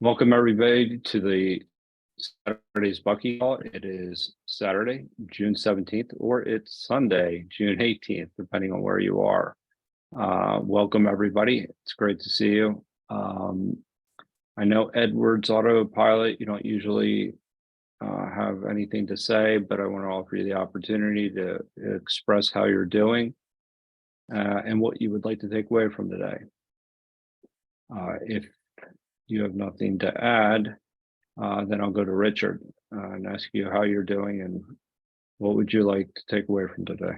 Welcome everybody to the Saturday's Bucky call. It is Saturday, June 17th, or it's Sunday, June 18th, depending on where you are. Welcome everybody. It's great to see you. I know Edward's autopilot, you don't usually have anything to say, but I want to offer you the opportunity to express how you're doing and what you would like to take away from today. If you have nothing to add, then I'll go to Richard and ask you how you're doing and what would you like to take away from today?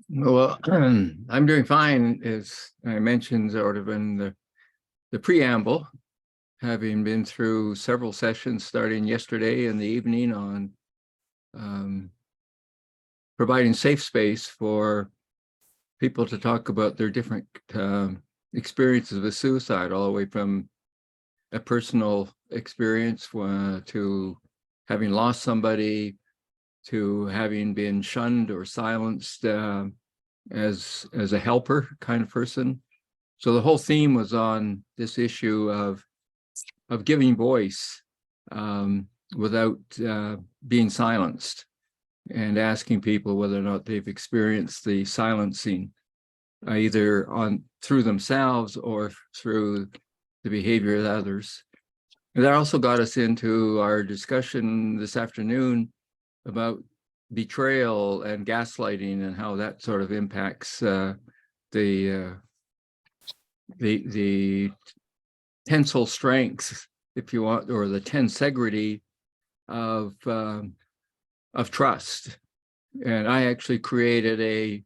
Well, I'm doing fine, as I mentioned sort of in the preamble, having been through several sessions starting yesterday in the evening on providing safe space for people to talk about their different experiences with suicide, all the way from a personal experience to having lost somebody, to having been shunned or silenced as a helper kind of person. So the whole theme was on this issue of giving voice without being silenced, and asking people whether or not they've experienced the silencing either through themselves or through the behavior of others. And that also got us into our discussion this afternoon about betrayal and gaslighting and how that sort of impacts the tensile strength, if you want, or the tensegrity of trust. And I actually created a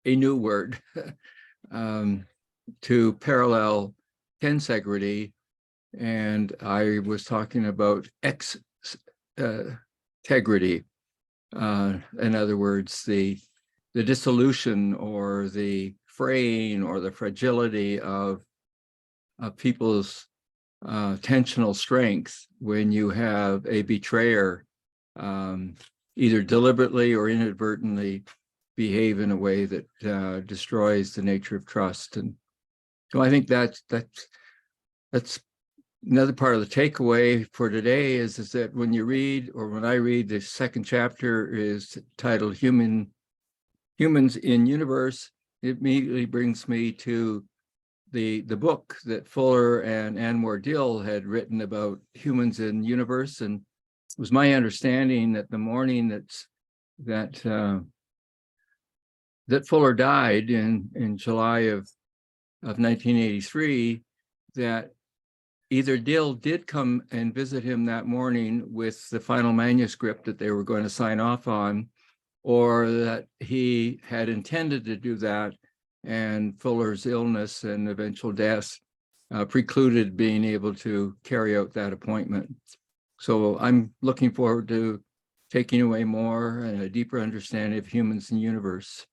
new word to parallel tensegrity, and I was talking about integrity. In other words, the dissolution or the fraying or the fragility of people's tensional strength when you have a betrayer either deliberately or inadvertently behave in a way that destroys the nature of trust. And so I think that's another part of the takeaway for today is that when you read, or when I read, the second chapter is titled Humans in Universe, it immediately brings me to the book that Fuller and Anwar Dill had written about humans in universe. And it was my understanding that the morning that Fuller died in July of 1983, that either Dill did come and visit him that morning with the final manuscript that they were going to sign off on, or that he had intended to do that, and Fuller's illness and eventual death precluded being able to carry out that appointment. So I'm looking forward to taking away more and a deeper understanding of humans in the universe.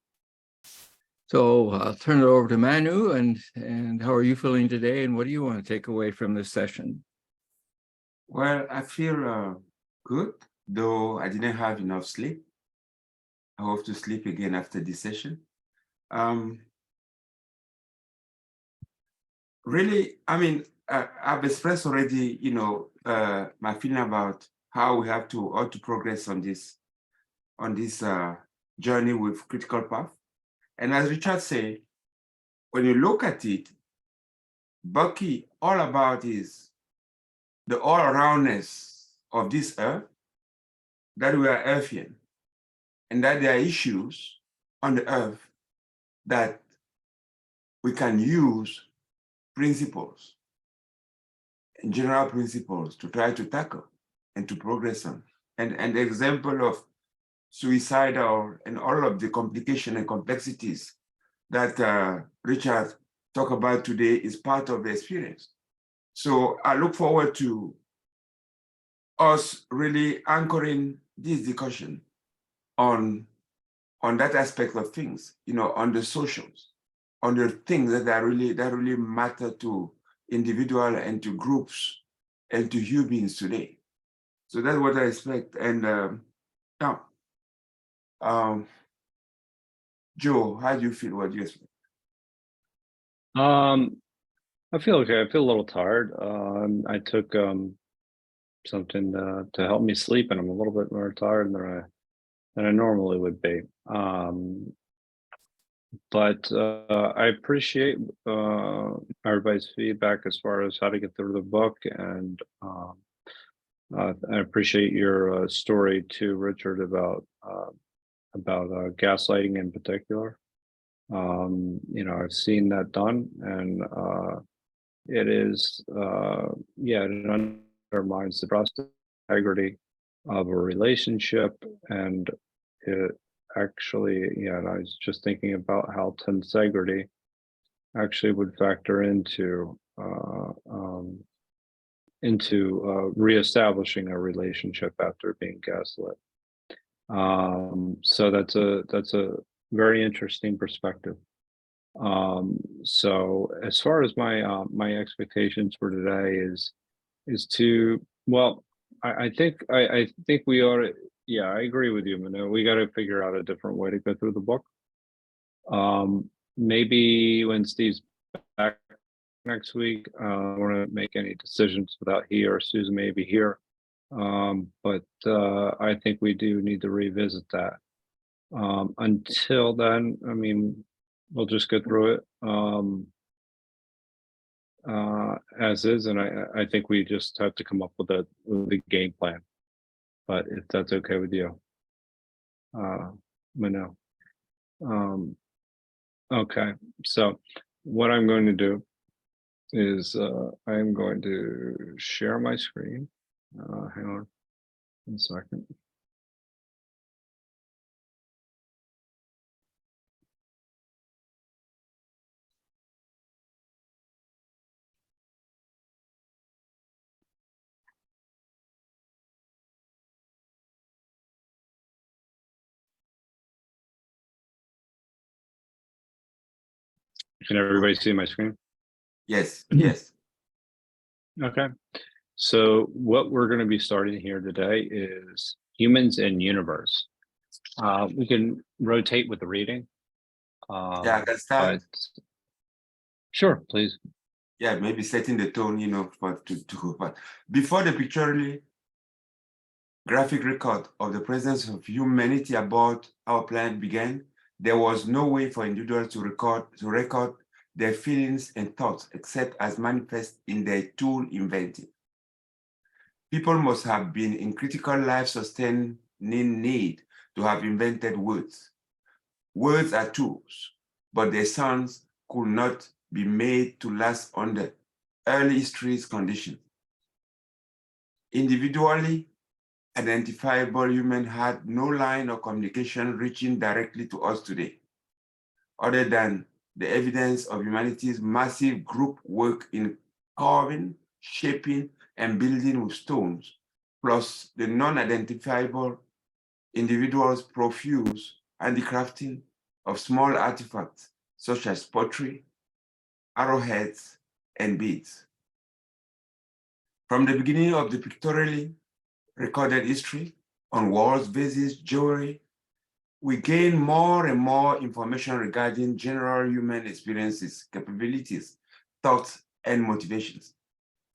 So I'll turn it over to Manu, and how are you feeling today, and what do you want to take away from this session? Well, I feel good, though I didn't have enough sleep. I hope to sleep again after this session. Really, I mean, I've expressed already, my feeling about how we have to ought to progress on this journey with critical path. And as Richard said, when you look at it, Bucky, all about is the all-aroundness of this earth, that we are earthian, and that there are issues on the earth that we can use principles and general principles to try to tackle and to progress on. And the example of suicidal and all of the complications and complexities that Richard talked about today is part of the experience. So I look forward to us really anchoring this discussion on that aspect of things, on the socials, on the things that really matter to individuals and to groups and to human beings today. So that's what I expect. And now, Joe, how do you feel? What do you expect? I feel okay. I feel a little tired. I took something to help me sleep, and I'm a little bit more tired than I normally would be. But I appreciate everybody's feedback as far as how to get through the book, and I appreciate your story too, Richard, about gaslighting in particular. I've seen that done, and it is, yeah, it undermines the trust and integrity of a relationship, and it actually, yeah, and I was just thinking about how tensegrity actually would factor into reestablishing a relationship after being gaslit. So that's a very interesting perspective. So as far as my expectations for today is to, well, I think we ought to, yeah, I agree with you, Manu. We got to figure out a different way to go through the book. Maybe when Steve's back next week, I don't want to make any decisions without he or Susan may be here. But I think we do need to revisit that. Until then, I mean, we'll just go through it as is, and I think we just have to come up with a game plan. But if that's okay with you, Manu. Okay, so what I'm going to do is I'm going to share my screen. Hang on 1 second. Can everybody see my screen? Yes, yes. Okay. So what we're going to be starting here today is humans and universe. We can rotate with the reading. Yeah, I can But start. sure, please. Yeah, maybe setting the tone, for but before the pictorially graphic record of the presence of humanity aboard our planet began, there was no way for individuals to record their feelings and thoughts except as manifest in their tool invented. People must have been in critical life-sustaining need to have invented words. Words are tools, but their sounds could not be made to last under early history's conditions. Individually identifiable humans had no line of communication reaching directly to us today, other than the evidence of humanity's massive group work in carving, shaping, and building with stones, plus the non-identifiable individuals' profuse handicrafting of small artifacts such as pottery, arrowheads, and beads. From the beginning of the pictorially recorded history on walls, vases, jewelry, we gain more and more information regarding general human experiences, capabilities, thoughts, and motivations.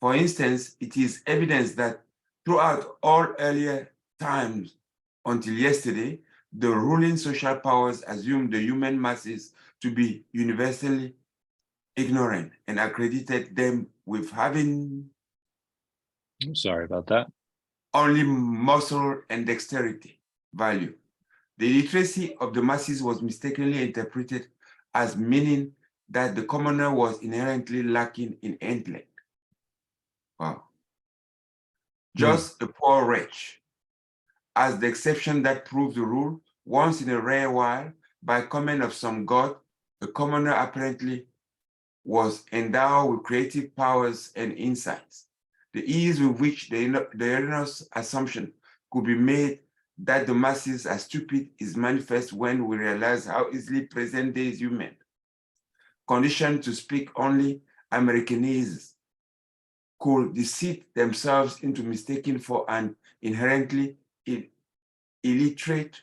For instance, it is evidence that throughout all earlier times until yesterday, the ruling social powers assumed the human masses to be universally ignorant and accredited them with having I'm sorry about that. only muscle and dexterity value. The literacy of the masses was mistakenly interpreted as meaning that the commoner was inherently lacking in intellect. Wow. Just a poor wretch, as the exception that proves the rule, once in a rare while, by comment of some god, the commoner apparently was endowed with creative powers and insights. The ease with which the erroneous assumption could be made that the masses are stupid is manifest when we realize how easily present-day human, conditioned to speak only Americanese, could deceive themselves into mistaking for an inherently illiterate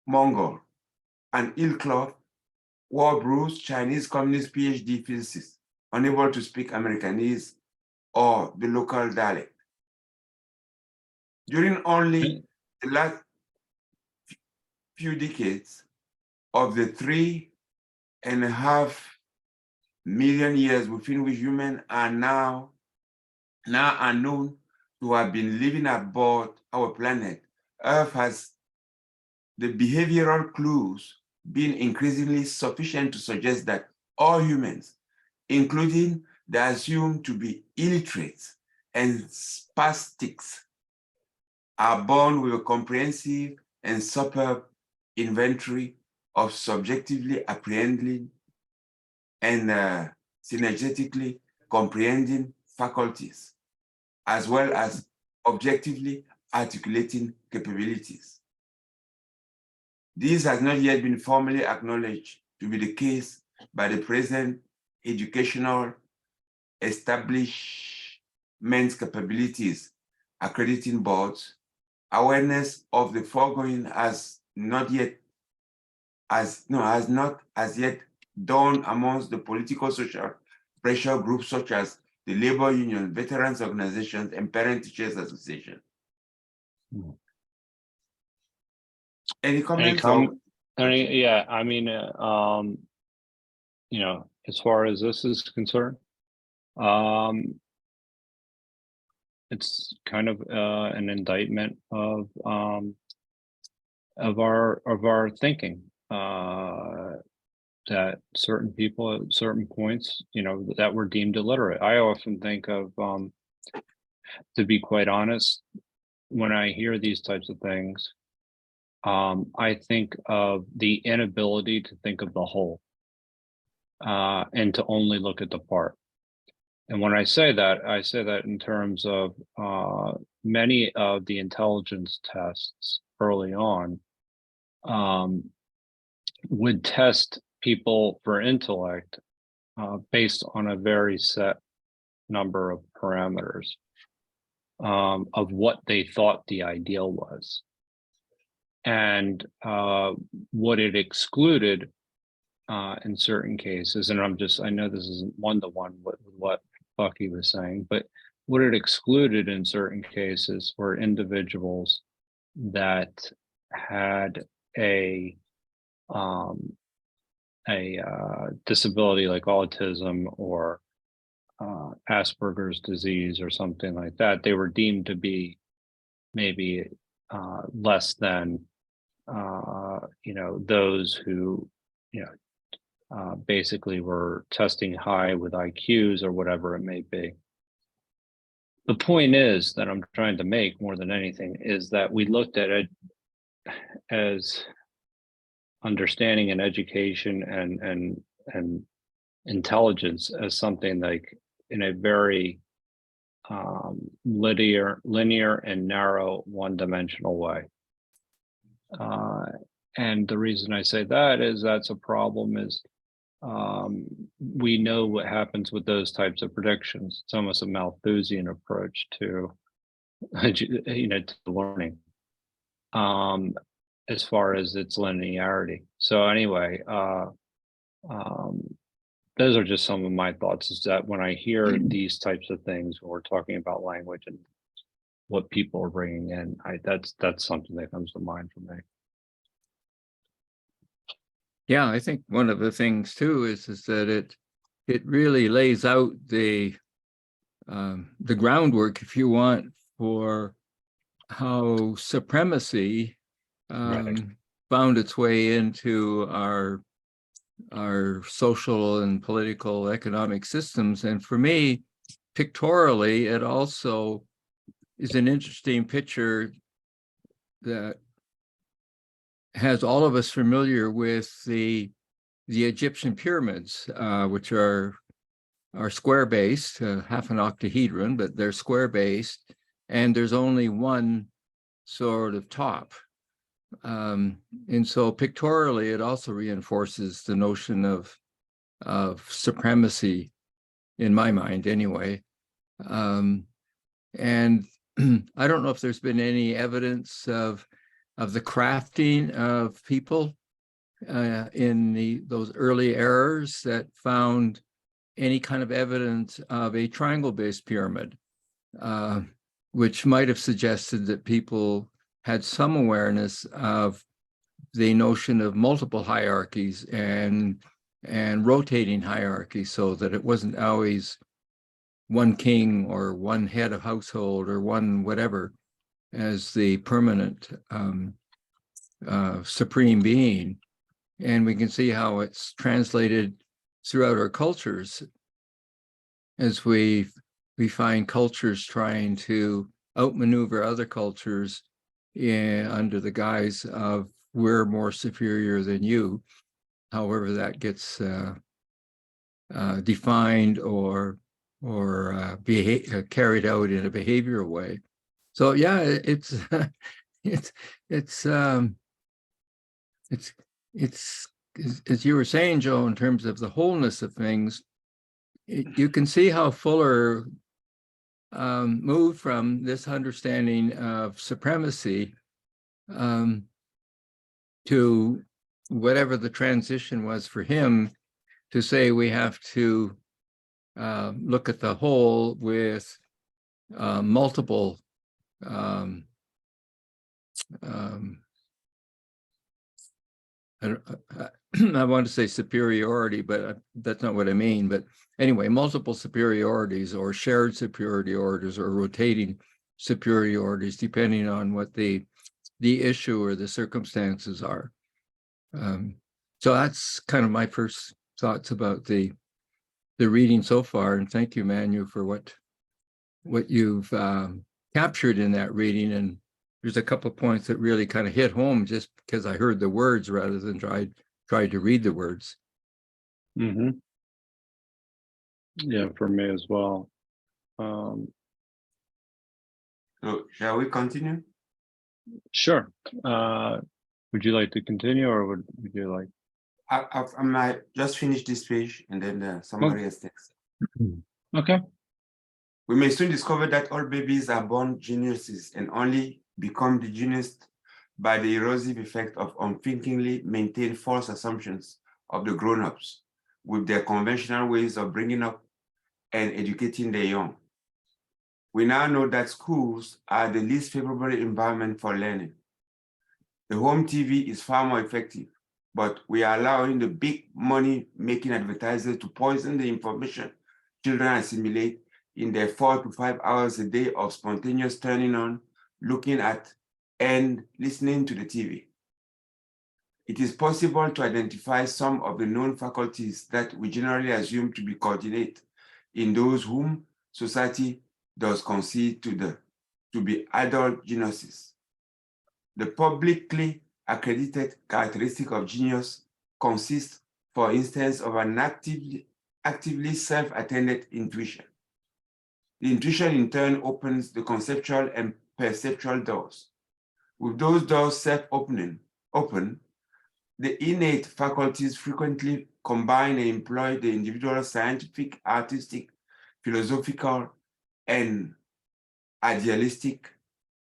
Mongol, an ill-clothed, war-bruised Chinese communist PhD physicist, unable to speak Americanese or the local dialect. During only the last few decades of the 3.5 million years within which humans are now are known to have been living aboard our planet, Earth has the behavioral clues been increasingly sufficient to suggest that all humans, including the assumed to be illiterate and spastics, are born with a comprehensive and superb inventory of subjectively apprehending and synergetically comprehending faculties, as well as objectively articulating capabilities. This has not yet been formally acknowledged to be the case by the present educational establishment's capabilities accrediting boards. Awareness of the foregoing has not as yet dawned amongst the political social pressure groups such as the labor union, veterans organizations, and parent teachers association. Any comments? Yeah, I mean, as far as this is concerned, it's kind of an indictment of our thinking, that certain people at certain points, that were deemed illiterate. I often think of, to be quite honest, when I hear these types of things, I think of the inability to think of the whole, and to only look at the part. And when I say that in terms of many of the intelligence tests early on would test people for intellect based on a very set number of parameters of what they thought the ideal was. And what it excluded in certain cases, and I know this isn't one-to-one with what Bucky was saying, but what it excluded in certain cases were individuals that had a disability like autism or Asperger's disease or something like that. They were deemed to be maybe less than those who basically were testing high with IQs or whatever it may be. The point is that I'm trying to make more than anything is that we looked at it as understanding and education and intelligence as something like in a very linear and narrow one-dimensional way. And the reason I say that is that's a problem is we know what happens with those types of predictions. It's almost a Malthusian approach to, to learning, as far as its linearity. So anyway, those are just some of my thoughts. Is that when I hear these types of things, when we're talking about language and what people are bringing in, that's something that comes to mind for me. Yeah, I think one of the things too is that it really lays out the groundwork, if you want, for how supremacy found its way into our social and political economic systems. And for me, pictorially, it also is an interesting picture that has all of us familiar with the Egyptian pyramids, which are square-based, half an octahedron, but they're square-based, and there's only one sort of top. And so pictorially, it also reinforces the notion of supremacy, in my mind anyway. And I don't know if there's been any evidence of the crafting of people in those early errors that found any kind of evidence of a triangle-based pyramid, which might have suggested that people had some awareness of the notion of multiple hierarchies and rotating hierarchies, so that it wasn't always one king or one head of household or one whatever as the permanent supreme being. And we can see how it's translated throughout our cultures as we find cultures trying to outmaneuver other cultures under the guise of we're more superior than you, however that gets defined or carried out in a behavioral way. So yeah, it's as you were saying, Joe, in terms of the wholeness of things, you can see how Fuller moved from this understanding of supremacy to whatever the transition was for him, to say we have to look at the whole with multiple I want to say superiority, but that's not what I mean. But anyway, multiple superiorities or shared superiorities or rotating superiorities, depending on what the issue or the circumstances are. So that's kind of my first thoughts about the reading so far. And thank you, Manu, for what you've captured in that reading. And there's a couple of points that really kind of hit home just because I heard the words rather than tried to read the words. Mm-hmm. Yeah, for me as well. So shall we continue? Sure. Would you like to continue, or would you like? I might just finish this page and then somebody else takes. Okay. We may soon discover that all babies are born geniuses and only become the genius by the erosive effect of unthinkingly maintained false assumptions of the grown-ups with their conventional ways of bringing up and educating their young. We now know that schools are the least favorable environment for learning. The home TV is far more effective, but we are allowing the big money-making advertisers to poison the information children assimilate in their 4 to 5 hours a day of spontaneous turning on, looking at, and listening to the TV. It is possible to identify some of the known faculties that we generally assume to be coordinate in those whom society does concede to be adult geniuses. The publicly accredited characteristic of genius consists, for instance, of an actively self-attended intuition. The intuition in turn opens the conceptual and perceptual doors. With those doors self-open, the innate faculties frequently combine and employ the individual scientific, artistic, philosophical, and idealistic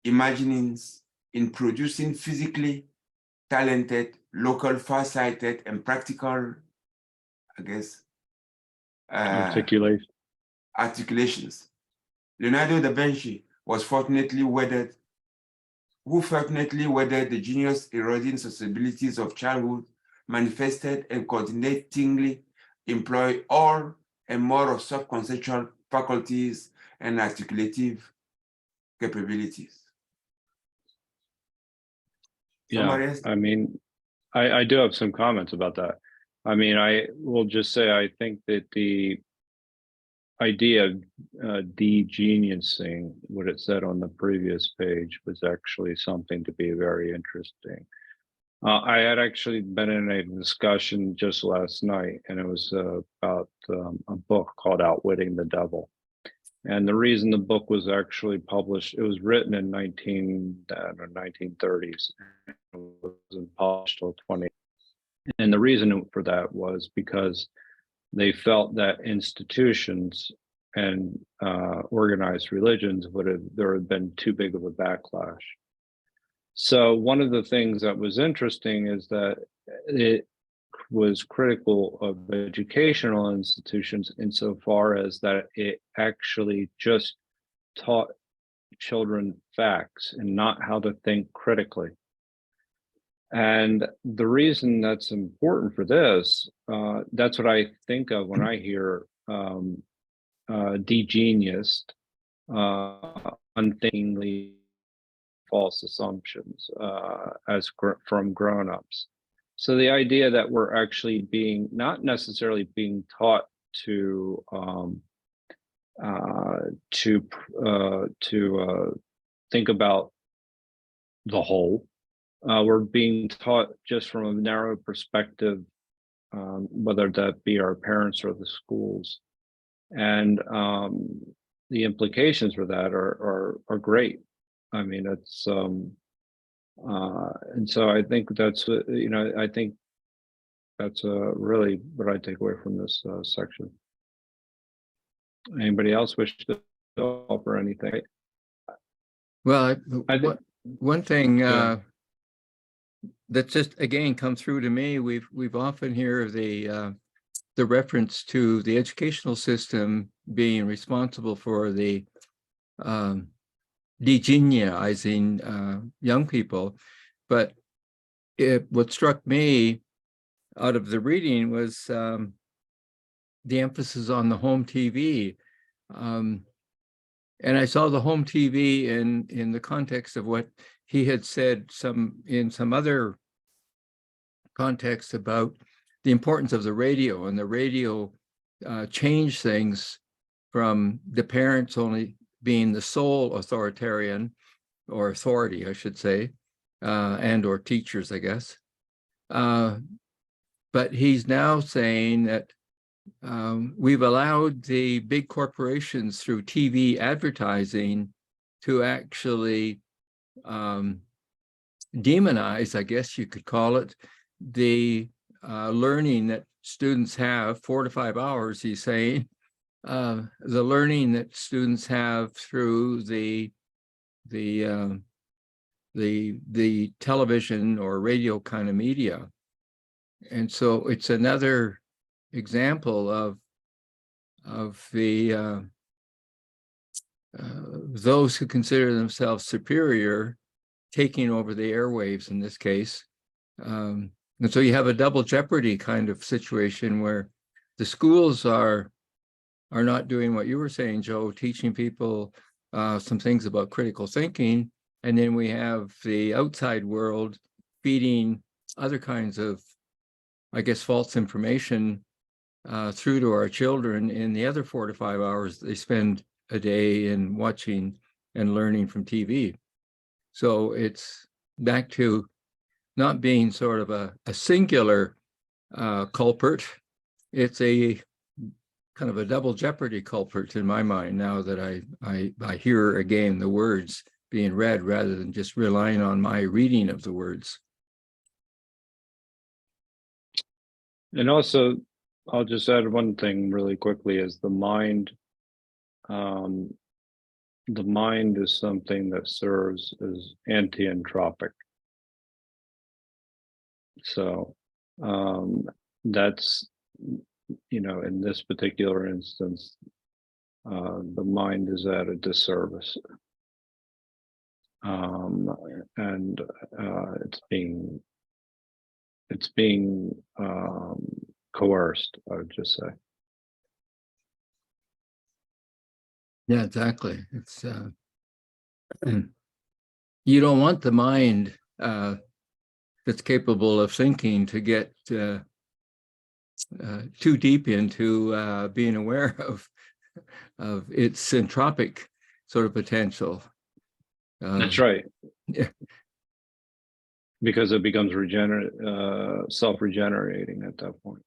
imaginings in producing physically talented, local, far-sighted, and practical, I guess, articulations. Leonardo da Vinci who fortunately weathered the genius eroding susceptibilities of childhood, manifested and coordinatingly employ all and more of subconceptual faculties and articulative capabilities. Yeah, I mean, I do have some comments about that. I mean, I will just say, I think that the idea of de-geniusing, what it said on the previous page, was actually something to be very interesting. I had actually been in a discussion just last night, and it was about a book called Outwitting the Devil. And the reason the book was actually published, it was written in 1930s. It wasn't published till 20. And the reason for that was because they felt that institutions and organized religions there had been too big of a backlash. So one of the things that was interesting is that was critical of educational institutions insofar as that it actually just taught children facts and not how to think critically. And the reason that's important for this, that's what I think of when I hear degeniused, unthinkingly false assumptions from grown-ups. So the idea that we're actually being not necessarily being taught to think about the whole. We're being taught just from a narrow perspective, whether that be our parents or the schools, and the implications for that are great. I mean, it's and so I think that's I think that's really what I take away from this section. Anybody else wish to offer anything? Well, I think one thing Yeah. that just again come through to me, we've often hear the reference to the educational system being responsible for the degenizing young people, but what struck me out of the reading was the emphasis on the home TV. And I saw the home TV in the context of what he had said in some other context about the importance of the radio, and the radio changed things from the parents only being the sole authoritarian or authority, I should say, and or teachers, I guess. But he's now saying that we've allowed the big corporations through TV advertising to actually demonize, I guess you could call it, the learning that students have, 4 to 5 hours, he's saying, the learning that students have through the television or radio kind of media. And so it's another example of the those who consider themselves superior taking over the airwaves in this case. And so you have a double jeopardy kind of situation where the schools are not doing what you were saying, Joe, teaching people some things about critical thinking. And then we have the outside world feeding other kinds of, I guess, false information through to our children in the other 4 to 5 hours they spend a day in watching and learning from TV. So it's back to not being sort of a singular culprit. It's a kind of a double jeopardy culprit in my mind now that I hear again the words being read rather than just relying on my reading of the words. And also, I'll just add one thing really quickly: is the mind. The mind is something that serves as anti-entropic. So that's, in this particular instance, the mind is at a disservice, and it's being coerced, I would just say. Yeah, exactly. It's you don't want the mind that's capable of thinking to get too deep into being aware of its entropic sort of potential. That's right. Yeah. Because it becomes self-regenerating at that point.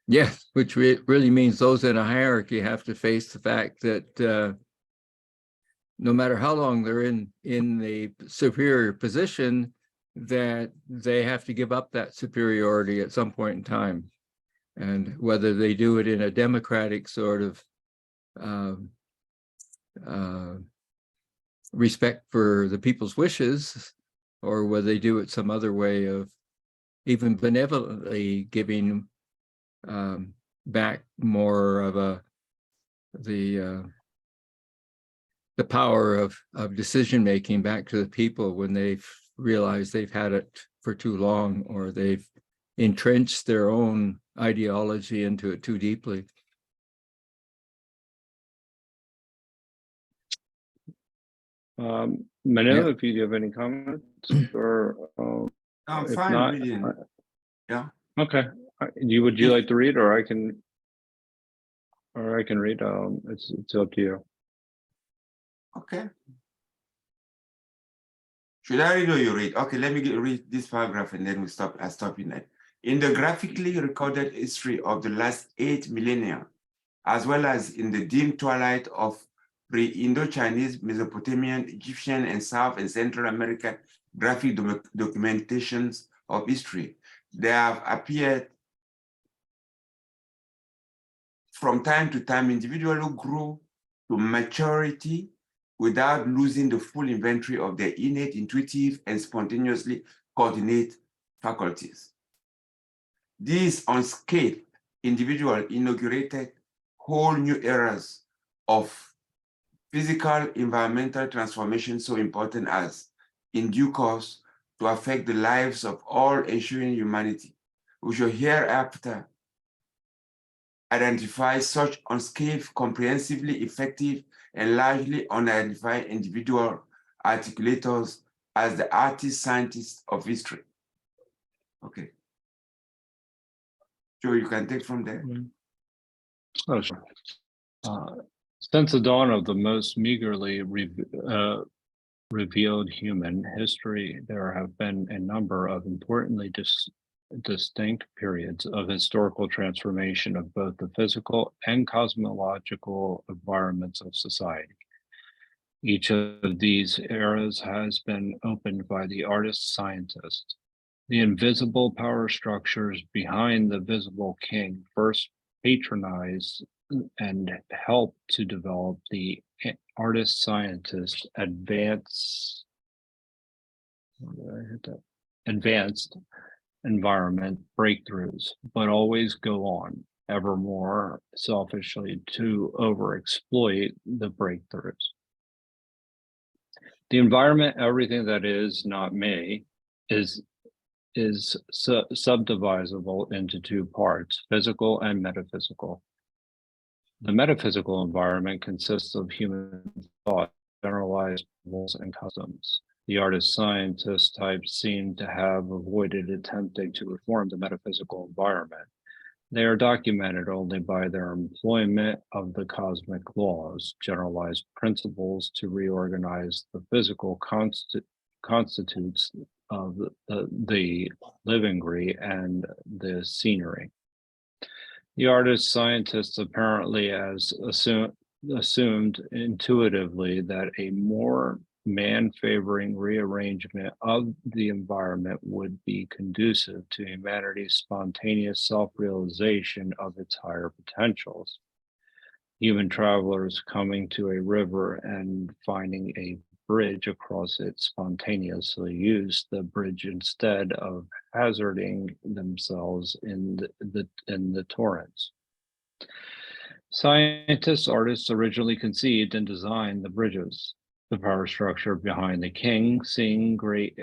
Yes, which really means those in a hierarchy have to face the fact that no matter how long they're in the superior position, that they have to give up that superiority at some point in time. And whether they do it in a democratic sort of respect for the people's wishes, or whether they do it some other way of even benevolently giving back more of the power of decision making back to the people when they've realized they've had it for too long, or they've entrenched their own ideology into it too deeply. Manu, Yeah. if you have any comments, or I'm if fine not, reading. Yeah. okay. Would you like to read, or I can read? It's up to you. Okay. Should I read or you read? Okay, let me read this paragraph and then we stop. I stop in it. In the graphically recorded history of the last 8 millennia, as well as in the dim twilight of pre-Indo-Chinese, Mesopotamian, Egyptian, and South and Central American graphic documentations of history, there have appeared from time to time individuals who grew to maturity without losing the full inventory of their innate, intuitive, and spontaneously coordinate faculties. These unscathed individuals inaugurated whole new eras of physical environmental transformation so important as, in due course, to affect the lives of all ensuing humanity. We shall hereafter identify such unscathed, comprehensively effective, and largely unidentified individual articulators as the artist scientists of history. Okay. Joe, you can take from there. Oh, sure. Since the dawn of the most meagerly revealed human history, there have been a number of importantly distinct periods of historical transformation of both the physical and cosmological environments of society. Each of these eras has been opened by the artist-scientist. The invisible power structures behind the visible king first patronized and helped to develop the artist-scientist advanced environment breakthroughs, but always go on ever more selfishly to overexploit the breakthroughs. The environment, everything that is not me, is subdivisable into two parts, physical and metaphysical. The metaphysical environment consists of human thought, generalized rules and customs. The artist-scientist types seem to have avoided attempting to reform the metaphysical environment. They are documented only by their employment of the cosmic laws, generalized principles to reorganize the physical constitutes of the livingry and the scenery. The artist-scientists apparently as assumed intuitively that a more man-favoring rearrangement of the environment would be conducive to humanity's spontaneous self-realization of its higher potentials. Human travelers coming to a river and finding a bridge across it spontaneously used the bridge instead of hazarding themselves in the torrents. Scientists, artists originally conceived and designed the bridges. The power structure behind the king, seeing great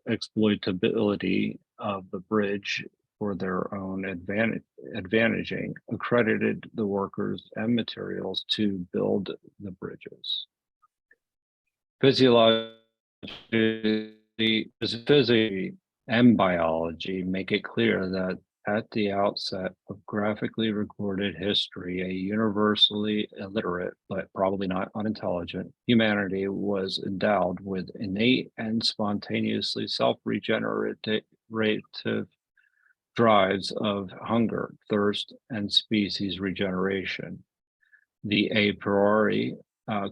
exploitability of the bridge for their own advantaging, accredited the workers and materials to build the bridges. Physiology and biology make it clear that at the outset of graphically recorded history, a universally illiterate, but probably not unintelligent, humanity was endowed with innate and spontaneously self-regenerative drives of hunger, thirst, and species regeneration. The a priori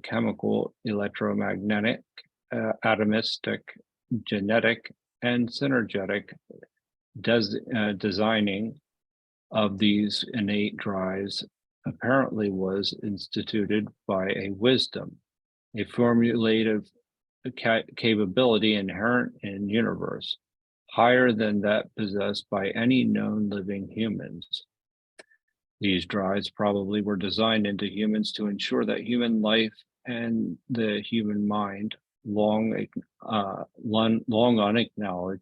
chemical, electromagnetic, atomistic, genetic, and synergetic designing of these innate drives apparently was instituted by a wisdom, a formulative capability inherent in universe, higher than that possessed by any known living humans. These drives probably were designed into humans to ensure that human life and the human mind, long unacknowledged,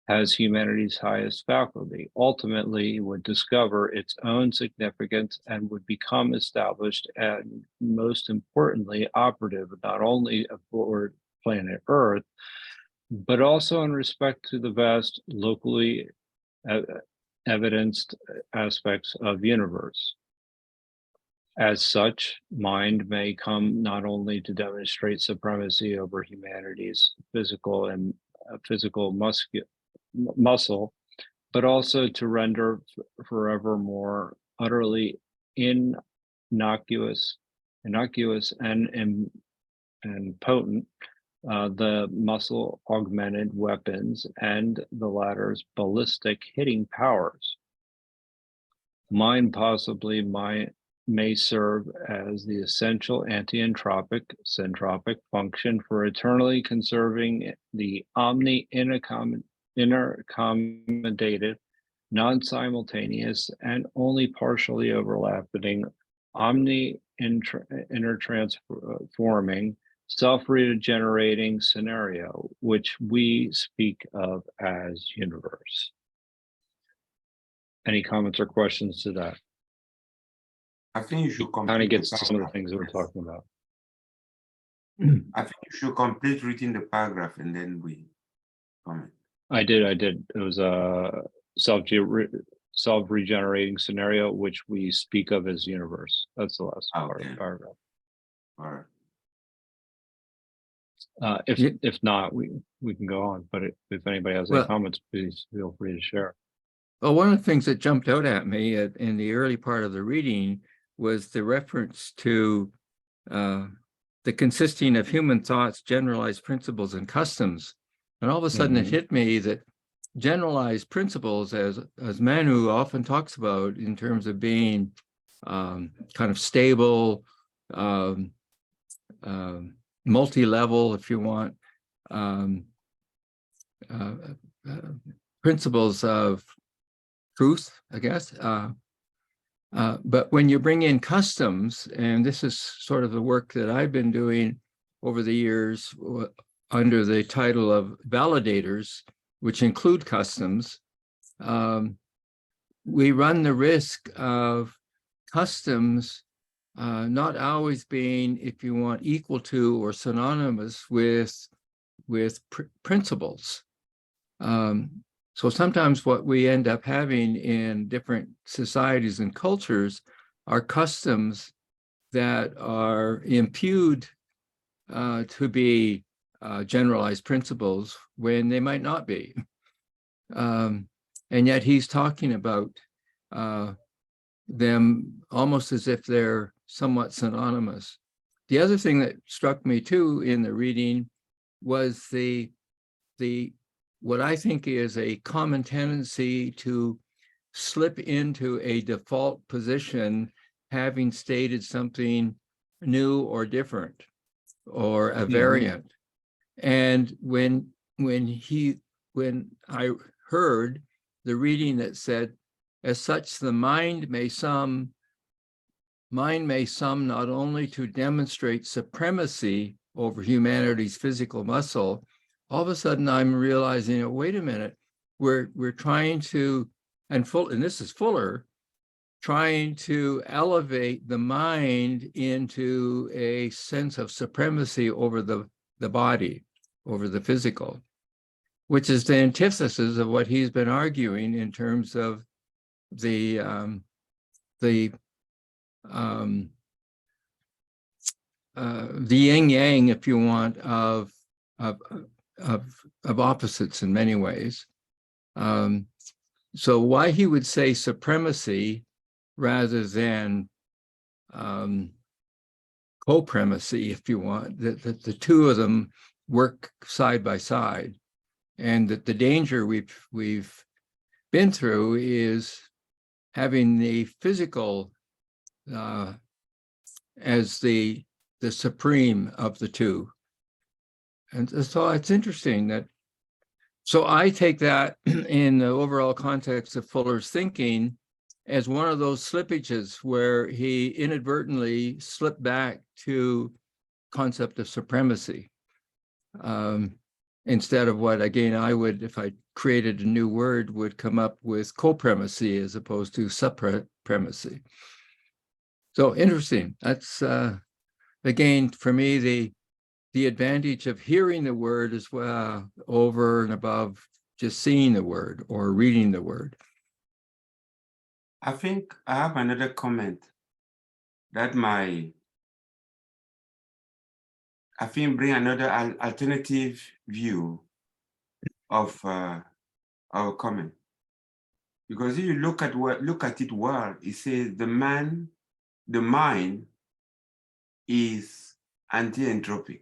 as humanity's highest faculty, ultimately would discover its own significance and would become established and, most importantly, operative not only aboard planet Earth, but also in respect to the vast locally evidenced aspects of universe. As such, mind may come not only to demonstrate supremacy over humanity's physical and muscle, but also to render forever more utterly innocuous and potent the muscle augmented weapons and the latter's ballistic hitting powers. Mind possibly may serve as the essential anti-entropic syntropic function for eternally conserving the interaccommodated, non-simultaneous, and only partially overlapping intertransforming, self-regenerating scenario, which we speak of as universe. Any comments or questions to that? I think you should Kind complete of gets the to some of the paragraph. things that we're talking about. I think you should complete reading the paragraph and then we comment. I did. It was a self-regenerating scenario, which we speak of as universe. That's the last part of Okay. the paragraph. All right. If not, we can go on. But if anybody has any Well- comments, please feel free to share. Well, one of the things that jumped out at me in the early part of the reading was the reference to the consisting of human thoughts, generalized principles, and customs. And all of a sudden it hit me that generalized principles, as Manu often talks about in terms of being kind of stable, multi-level, if you want, principles of truth, I guess. But when you bring in customs, and this is sort of the work that I've been doing over the years under the title of validators, which include customs, we run the risk of customs not always being, if you want, equal to or synonymous with principles. So sometimes what we end up having in different societies and cultures are customs that are imputed to be generalized principles when they might not be. And yet he's talking about them almost as if they're somewhat synonymous. The other thing that struck me too in the reading was the what I think is a common tendency to slip into a default position, having stated something new or different, or a variant. And when I heard the reading that said, as such, the mind may sum not only to demonstrate supremacy over humanity's physical muscle. All of a sudden, I'm realizing, oh, wait a minute, we're trying to, and this is Fuller, trying to elevate the mind into a sense of supremacy over the body, over the physical, which is the antithesis of what he's been arguing in terms of the yin yang, if you want, of opposites in many ways. So why he would say supremacy rather than co-primacy, if you want, that the two of them work side by side, and that the danger we've been through is having the physical as the supreme of the two. And so it's interesting that So I take that in the overall context of Fuller's thinking as one of those slippages where he inadvertently slipped back to concept of supremacy. Instead of what, again, I would, if I created a new word, would come up with copremacy as opposed to supremacy. So interesting. That's, again, for me, the advantage of hearing the word as well over and above just seeing the word or reading the word. I think I have another comment that I think bring another alternative view of our comment. Because if you look at it well, it says the mind is anti-entropic.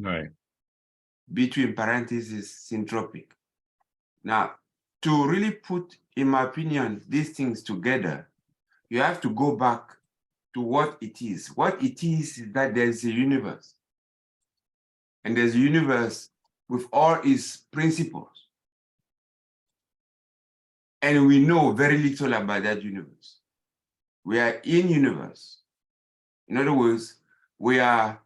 Right. Between parentheses, syntropic. Now, to really put, in my opinion, these things together, you have to go back to what it is. What it is that there's a universe. And there's a universe with all its principles. And we know very little about that universe. We are in universe. In other words, we are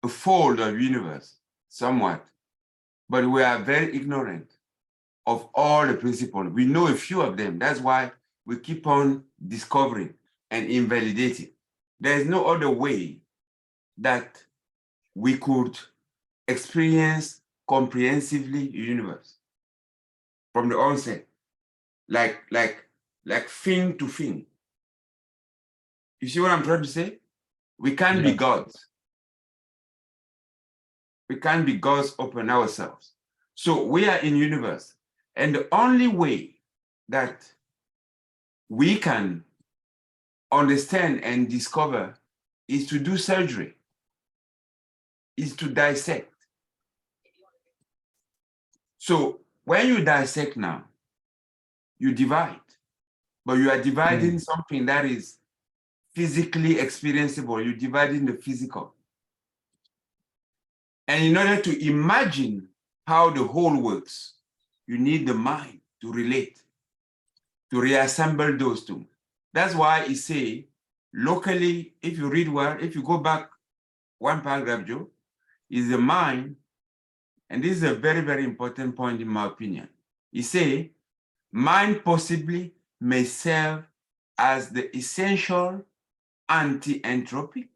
a fold of universe, somewhat, but we are very ignorant of all the principles. We know a few of them. That's why we keep on discovering and invalidating. There is no other way that we could experience comprehensively the universe from the onset, like thing to thing. You see what I'm trying to say? We can't be gods. We can't be gods upon ourselves. So we are in universe. And the only way that we can understand and discover is to do surgery, is to dissect. So when you dissect now, you divide, but you are dividing something that is physically experienceable. You're dividing the physical. And in order to imagine how the whole works, you need the mind to relate, to reassemble those two. That's why it say, locally, if you read well, if you go back one paragraph, Joe, is the mind, and this is a very, very important point in my opinion. He say, mind possibly may serve as the essential anti-entropic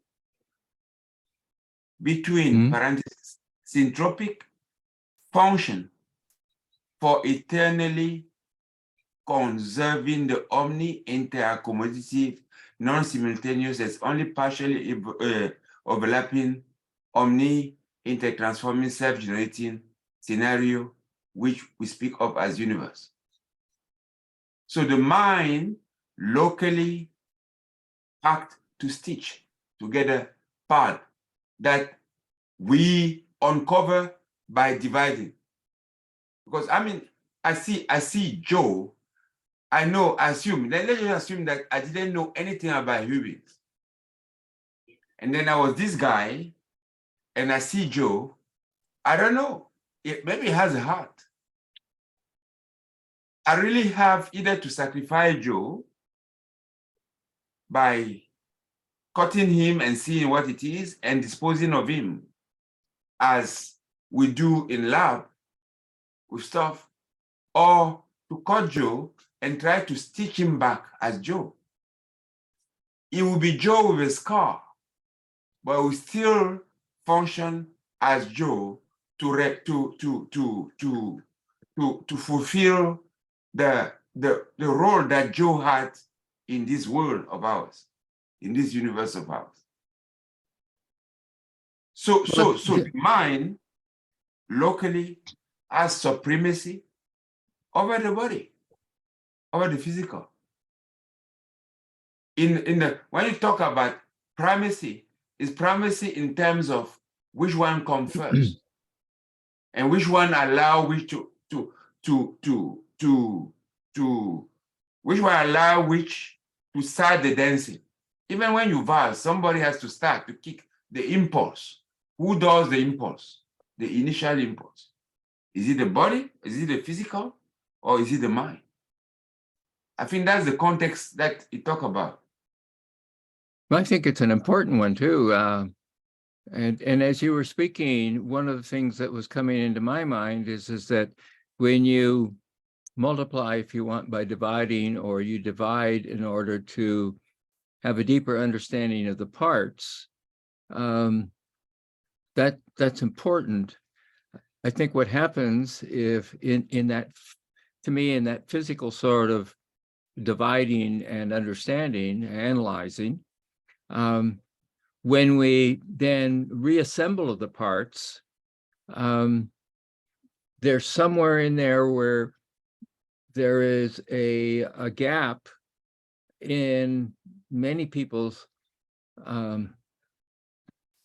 between parentheses, syntropic function for eternally conserving the omni-interaccommodative, non-simultaneous, as only partially overlapping, omni-intertransforming, self-generating scenario, which we speak of as universe. So the mind locally packed to stitch together part that we uncover by dividing. Because I mean, I see Joe, let's just assume that I didn't know anything about humans. And then I was this guy, and I see Joe, I don't know, maybe he has a heart. I really have either to sacrifice Joe by cutting him and seeing what it is and disposing of him as we do in lab with stuff, or to cut Joe and try to stitch him back as Joe. It will be Joe with a scar, but will still function as Joe to fulfill the role that Joe had in this world of ours, in this universe of ours. So the mind locally has supremacy over the body, over the physical. When you talk about primacy, it's primacy in terms of which one comes first, and which one allow which to start the dancing. Even when you valse, somebody has to start to kick the impulse. Who does the impulse? The initial impulse. Is it the body? Is it the physical? Or is it the mind? I think that's the context that you talk about. I think it's an important one too. And as you were speaking, one of the things that was coming into my mind is that when you multiply, if you want, by dividing, or you divide in order to have a deeper understanding of the parts, that's important. I think what happens if in that, to me, in that physical sort of dividing and understanding, analyzing, when we then reassemble the parts, there's somewhere in there where there is a gap in many people's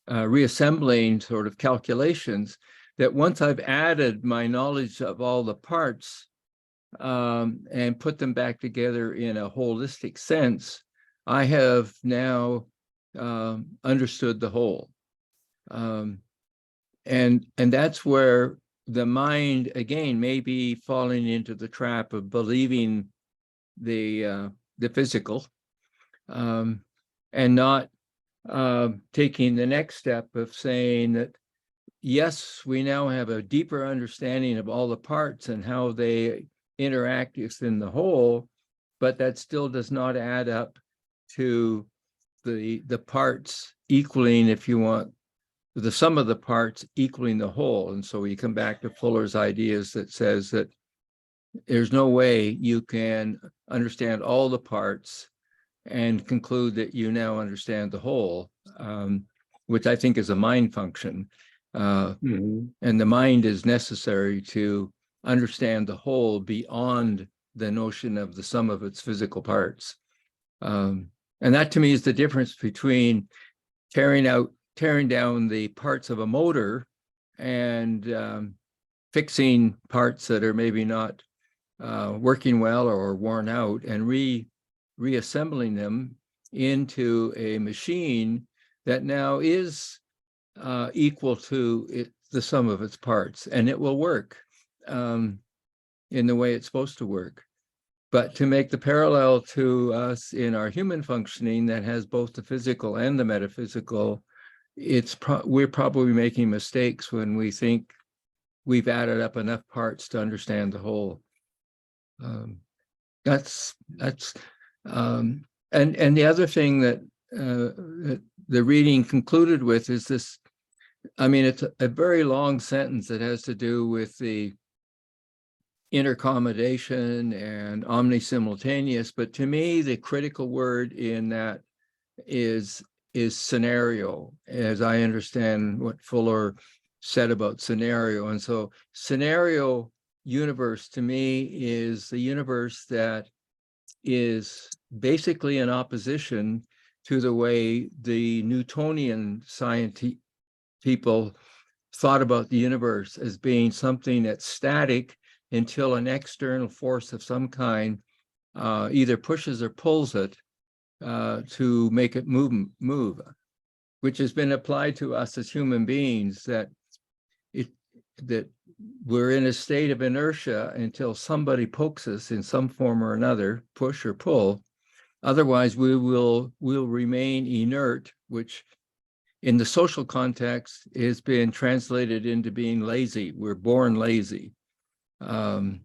reassembling sort of calculations, that once I've added my knowledge of all the parts and put them back together in a holistic sense, I have now understood the whole. And that's where the mind, again, may be falling into the trap of believing the physical, and not taking the next step of saying that, yes, we now have a deeper understanding of all the parts and how they interact within the whole, but that still does not add up to the parts equaling, if you want, the sum of the parts equaling the whole. And so we come back to Fuller's ideas that says that there's no way you can understand all the parts and conclude that you now understand the whole, which I think is a mind function. And the mind is necessary to understand the whole beyond the notion of the sum of its physical parts. And that, to me, is the difference between tearing down the parts of a motor and fixing parts that are maybe not working well or worn out, and reassembling them into a machine that now is equal to the sum of its parts, and it will work in the way it's supposed to work. But to make the parallel to us in our human functioning that has both the physical and the metaphysical, we're probably making mistakes when we think we've added up enough parts to understand the whole. And the other thing that the reading concluded with is this. I mean, it's a very long sentence that has to do with the intercommodation and omnisimultaneous, but to me, the critical word in that is scenario, as I understand what Fuller said about scenario. And so scenario universe to me is the universe that is basically in opposition to the way the Newtonian scientific people thought about the universe as being something that's static until an external force of some kind either pushes or pulls it to make it move, which has been applied to us as human beings, that we're in a state of inertia until somebody pokes us in some form or another, push or pull. Otherwise, we'll remain inert, which in the social context has been translated into being lazy. We're born lazy. And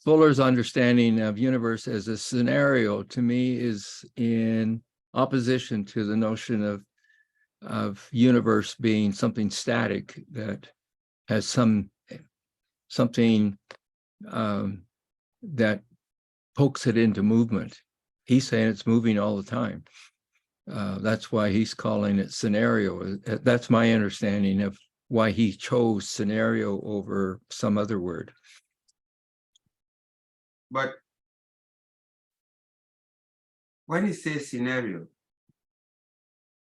Fuller's understanding of universe as a scenario, to me, is in opposition to the notion of universe being something static that has something that pokes it into movement. He's saying it's moving all the time. That's why he's calling it scenario. That's my understanding of why he chose scenario over some other word. But when he says scenario,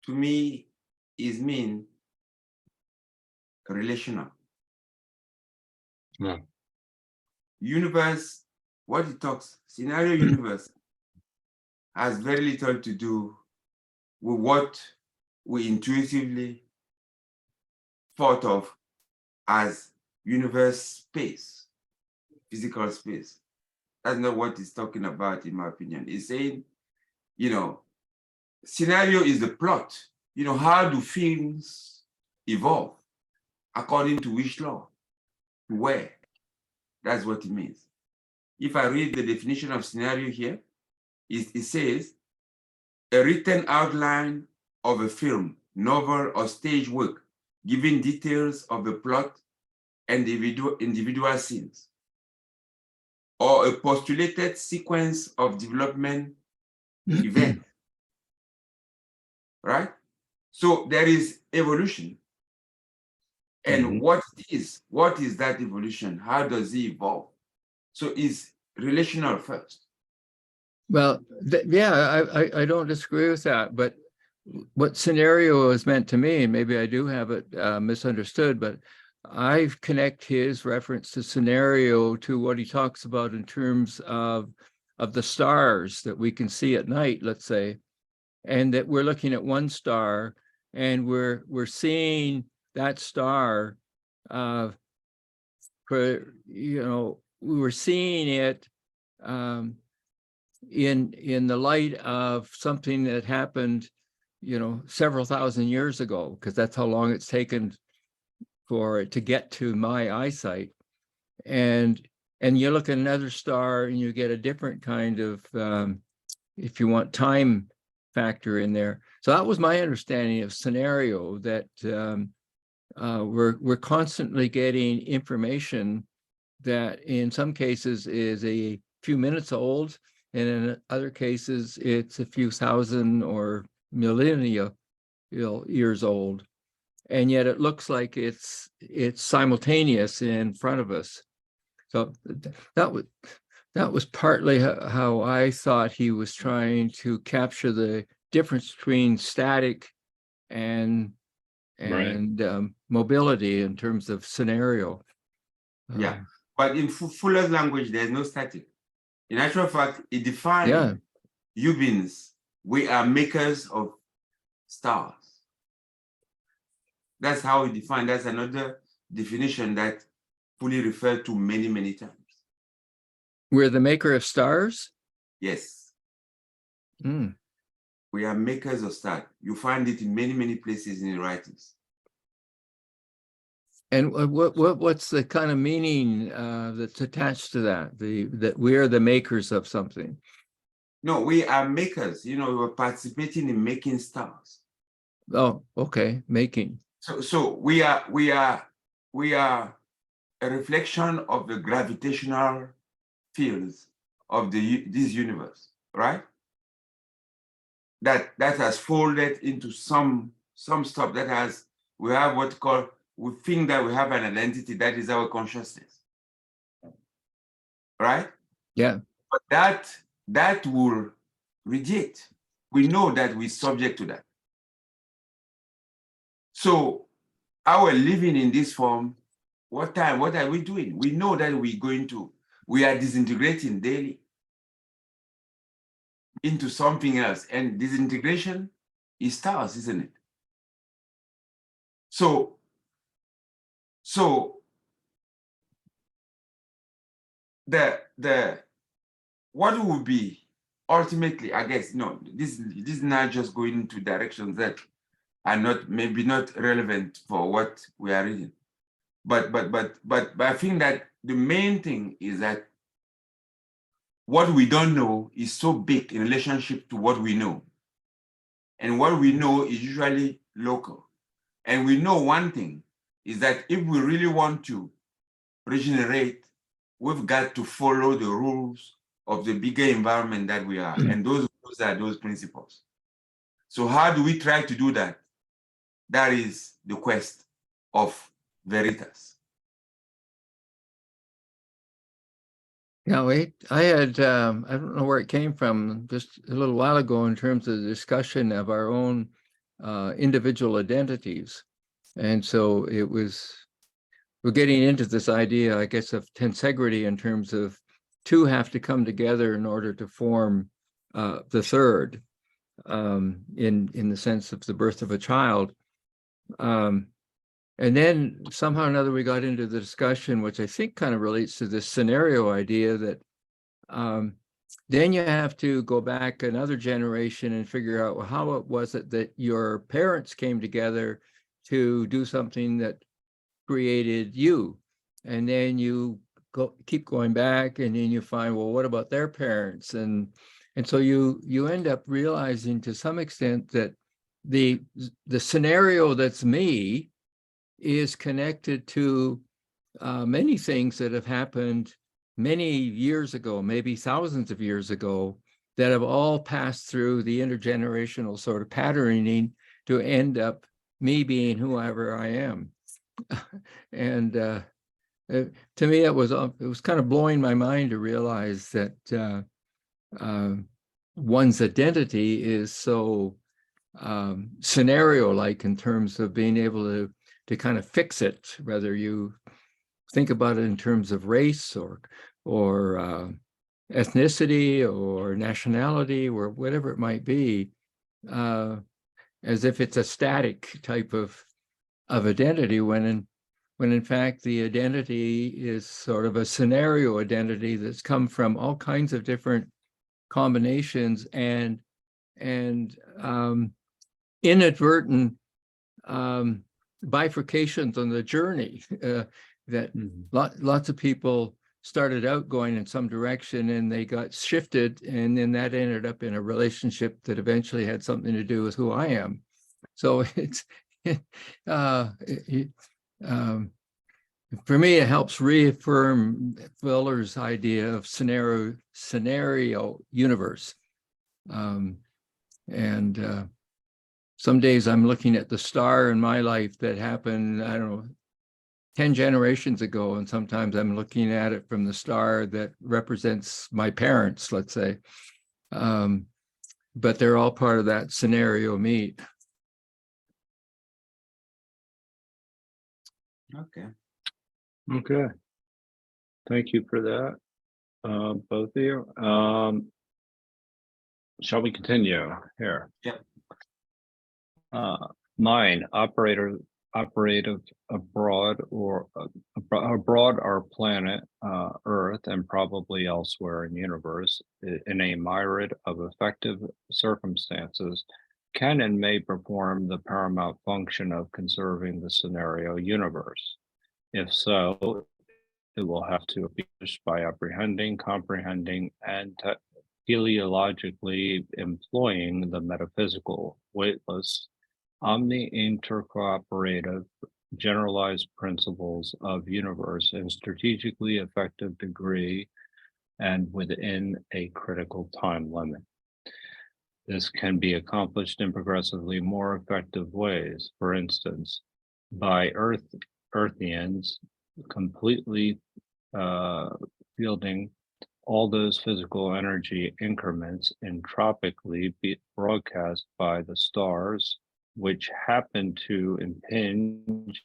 to me, it means relational. Yeah. Universe, what he talks, scenario universe has very little to do with what we intuitively thought of as universe space, physical space. That's not what it's talking about, in my opinion. It's saying, you know, scenario is the plot. You know, how do films evolve? According to which law? Where? That's what it means. If I read the definition of scenario here, it says a written outline of a film, novel, or stage work, giving details of the plot and individual scenes, or a postulated sequence of development event, right? So there is evolution. And what is that evolution? How does it evolve? So it's relational first. Well, yeah, I don't disagree with that, but what scenario is meant to me, and maybe I do have it misunderstood, but I connect his reference to scenario to what he talks about in terms of the stars that we can see at night, let's say, and that we're looking at one star and we're seeing that star for, you know, we were seeing it in the light of something that happened, you know, several thousand years ago, because that's how long it's taken for it to get to my eyesight. And you look at another star and you get a different kind of, if you want, time factor in there. So that was my understanding of scenario, that we're constantly getting information that in some cases is a few minutes old, and in other cases it's a few thousand or millennia, you know, years old, and yet it looks like it's simultaneous in front of us. So that was partly how I thought he was trying to capture the difference between static and mobility in terms of scenario. Yeah, but in Fuller's language, there's no static. In actual fact, it defines humans. We are makers of stars. That's how we define. That's another definition that fully referred to many, many times. We're the maker of stars? Yes. Mm. We are makers of stars. You find it in many, many places in the writings. And what's the kind of meaning that's attached to that? That we are the makers of something. No, we are makers. You know, we're participating in making stars. Oh, okay, making. So we are a reflection of the gravitational fields of this universe, right? That has folded into some stuff that has, we have what called, we think that we have an identity that is our consciousness, right? Yeah. But that will reject. We know that we're subject to that. So our living in this form, what are we doing? We know that we are disintegrating daily into something else, and disintegration is stars, isn't it? So the what will be ultimately, I guess, no, this is not just going into directions that are maybe not relevant for what we are reading. But I think that the main thing is that what we don't know is so big in relationship to what we know. And what we know is usually local. And we know one thing is that if we really want to regenerate, we've got to follow the rules of the bigger environment that we are. And those rules are those principles. So how do we try to do that? That is the quest of Veritas. Yeah, I had, I don't know where it came from, just a little while ago in terms of the discussion of our own individual identities. And so we're getting into this idea, I guess, of tensegrity in terms of two have to come together in order to form the third, in the sense of the birth of a child. And then somehow or another, we got into the discussion, which I think kind of relates to this scenario idea that then you have to go back another generation and figure out, well, how it was it that your parents came together to do something that created you? And then you keep going back, and then you find, well, what about their parents? And so you end up realizing to some extent that the scenario that's me is connected to many things that have happened many years ago, maybe thousands of years ago, that have all passed through the intergenerational sort of patterning to end up me being whoever I am. And to me, it was kind of blowing my mind to realize that one's identity is so scenario-like in terms of being able to kind of fix it, whether you think about it in terms of race or ethnicity or nationality or whatever it might be, as if it's a static type of identity, when in fact the identity is sort of a scenario identity that's come from all kinds of different combinations and inadvertent bifurcations on the journey, that lots of people started out going in some direction and they got shifted, and then that ended up in a relationship that eventually had something to do with who I am. So it's for me, it helps reaffirm Fuller's idea of scenario universe. And some days I'm looking at the star in my life that happened, I don't know, 10 generations ago, and sometimes I'm looking at it from the star that represents my parents, let's say. But they're all part of that scenario meet. Okay. Okay. Thank you for that, both of you. Shall we continue here? Yep. Mine, operative abroad our planet, Earth, and probably elsewhere in the universe, in a myriad of effective circumstances, can and may perform the paramount function of conserving the scenario universe. If so, it will have to be by apprehending, comprehending, and teleologically employing the metaphysical, weightless, omni-intercooperative, generalized principles of universe in strategically effective degree and within a critical time limit. This can be accomplished in progressively more effective ways. For instance, by Earthians completely fielding all those physical energy increments entropically broadcast by the stars, which happen to impinge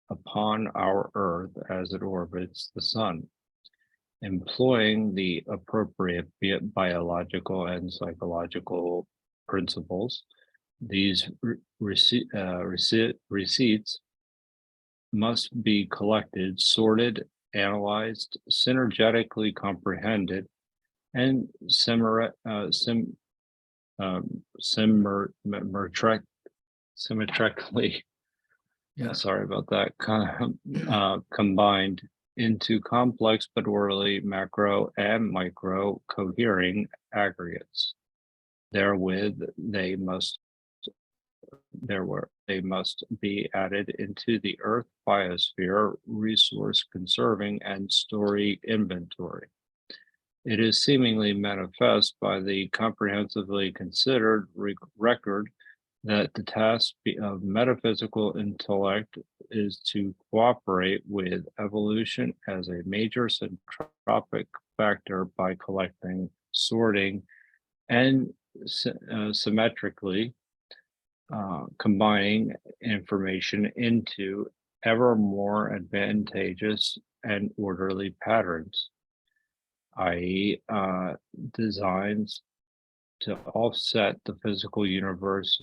upon our Earth as it orbits the sun, employing the appropriate biological and psychological principles. These receipts must be collected, sorted, analyzed, synergetically comprehended, and symmetrically, sorry about that, combined into complex but orderly macro and micro cohering aggregates. Therewith, they must be added into the Earth biosphere resource conserving and story inventory. It is seemingly manifest by the comprehensively considered record that the task of metaphysical intellect is to cooperate with evolution as a major centropic factor by collecting, sorting, and symmetrically combining information into ever more advantageous and orderly patterns, i.e., designs to offset the physical universe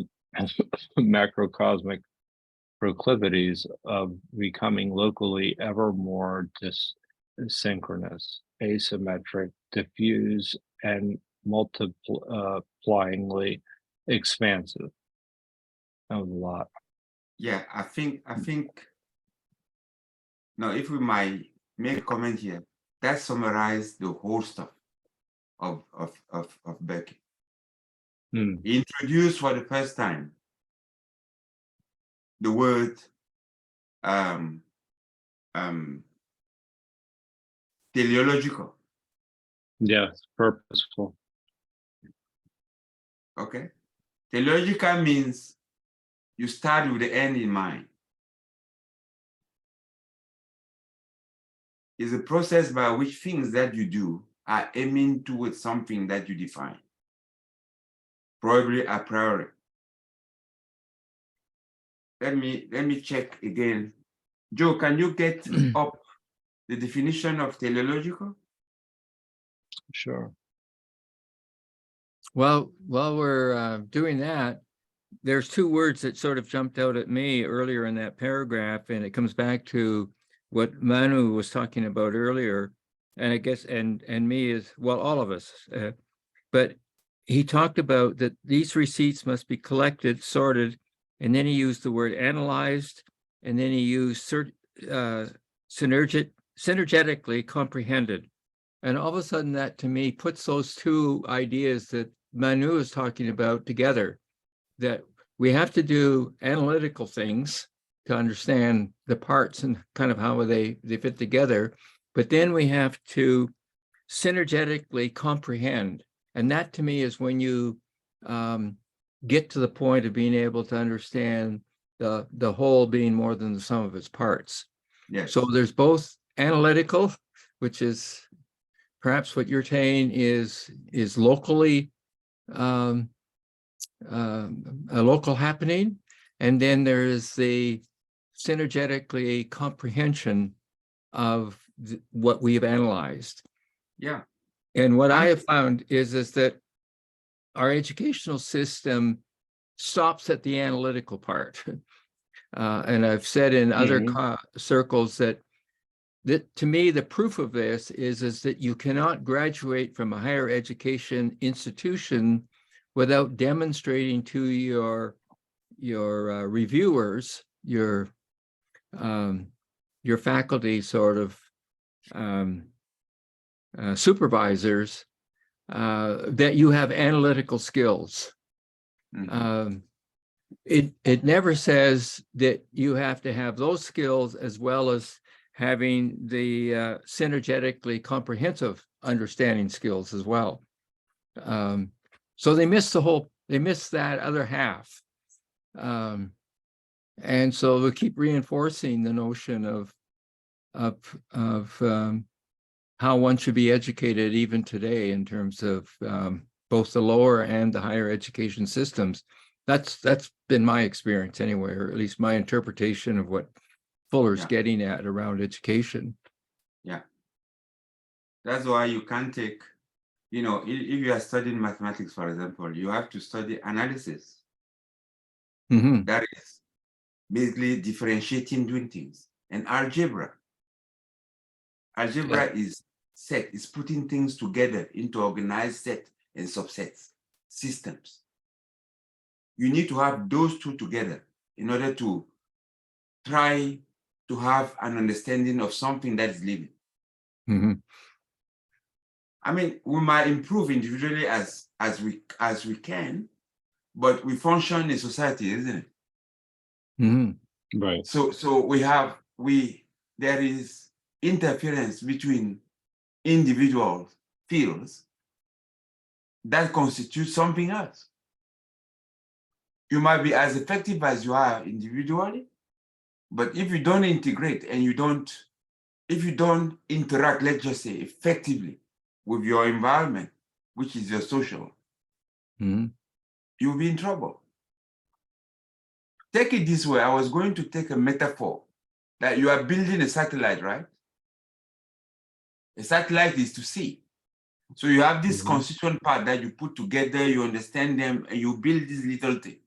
macrocosmic proclivities of becoming locally ever more synchronous, asymmetric, diffuse, and multiplyingly expansive. That was a lot. Yeah, I think now if we might make a comment here, that summarized the whole stuff of Bucky. Hmm. He introduced for the first time the word teleological. Yes, purposeful. Okay. Teleological means you start with the end in mind. It's a process by which things that you do are aiming towards something that you define, probably a priori. Let me check again. Joe, can you get up the definition of teleological? Sure. Well, while we're doing that, there's two words that sort of jumped out at me earlier in that paragraph, and it comes back to what Manu was talking about earlier, and I guess and me as well, all of us. But he talked about that these receipts must be collected, sorted, and then he used the word analyzed, and then he used synergetically comprehended. And all of a sudden, that to me puts those two ideas that Manu is talking about together, that we have to do analytical things to understand the parts and kind of how they fit together. But then we have to synergetically comprehend. And that to me is when you get to the point of being able to understand the whole being more than the sum of its parts. Yes. So there's both analytical, which is perhaps what you're saying is locally a local happening, and then there is the synergetically comprehension of what we've analyzed. Yeah. And what I have found is that our educational system stops at the analytical part. And I've said in other circles that to me, the proof of this is that you cannot graduate from a higher education institution without demonstrating to your reviewers, your faculty sort of supervisors, that you have analytical skills. It never says that you have to have those skills as well as having the synergetically comprehensive understanding skills as well. So they miss that other half. And so we keep reinforcing the notion of how one should be educated even today in terms of both the lower and the higher education systems. That's been my experience anyway, or at least my interpretation of what Fuller's getting at around education. Yeah. That's why you can't take, if you are studying mathematics, for example, you have to study analysis. That is basically differentiating doing things. And algebra is putting things together into organized set and subsets, systems. You need to have those two together in order to try to have an understanding of something that is living. I mean, we might improve individually as we can, but we function in society, isn't it? Right. So there is interference between individual fields that constitutes something else. You might be as effective as you are individually, but if you don't integrate and if you don't interact, let's just say, effectively with your environment, which is your social, you'll be in trouble. Take it this way. I was going to take a metaphor that you are building a satellite, right? A satellite is to see. So you have this constituent part that you put together, you understand them, and you build this little thing.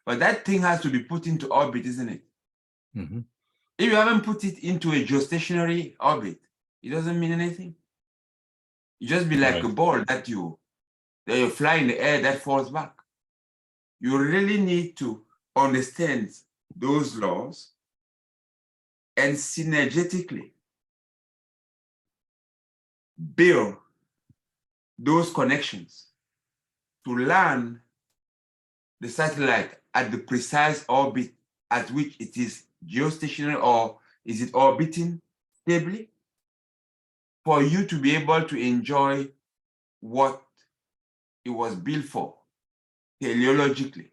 But that thing has to be put into orbit, isn't it? Mhm. If you haven't put it into a geostationary orbit, it doesn't mean anything. You just be like Right. a ball that you fly in the air that falls back. You really need to understand those laws and synergetically build those connections to land the satellite at the precise orbit at which it is geostationary, or is it orbiting stably, for you to be able to enjoy what it was built for teleologically.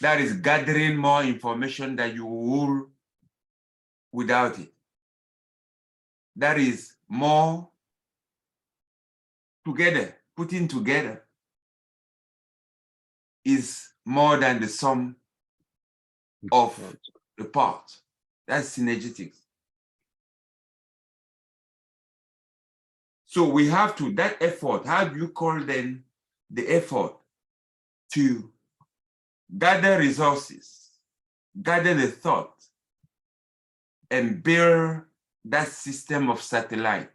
That is gathering more information than you will without it. That is more together, putting together is more than the sum of the parts. That's synergetics. So we have to, that effort, how do you call then the effort to gather resources, gather the thought, and build that system of satellite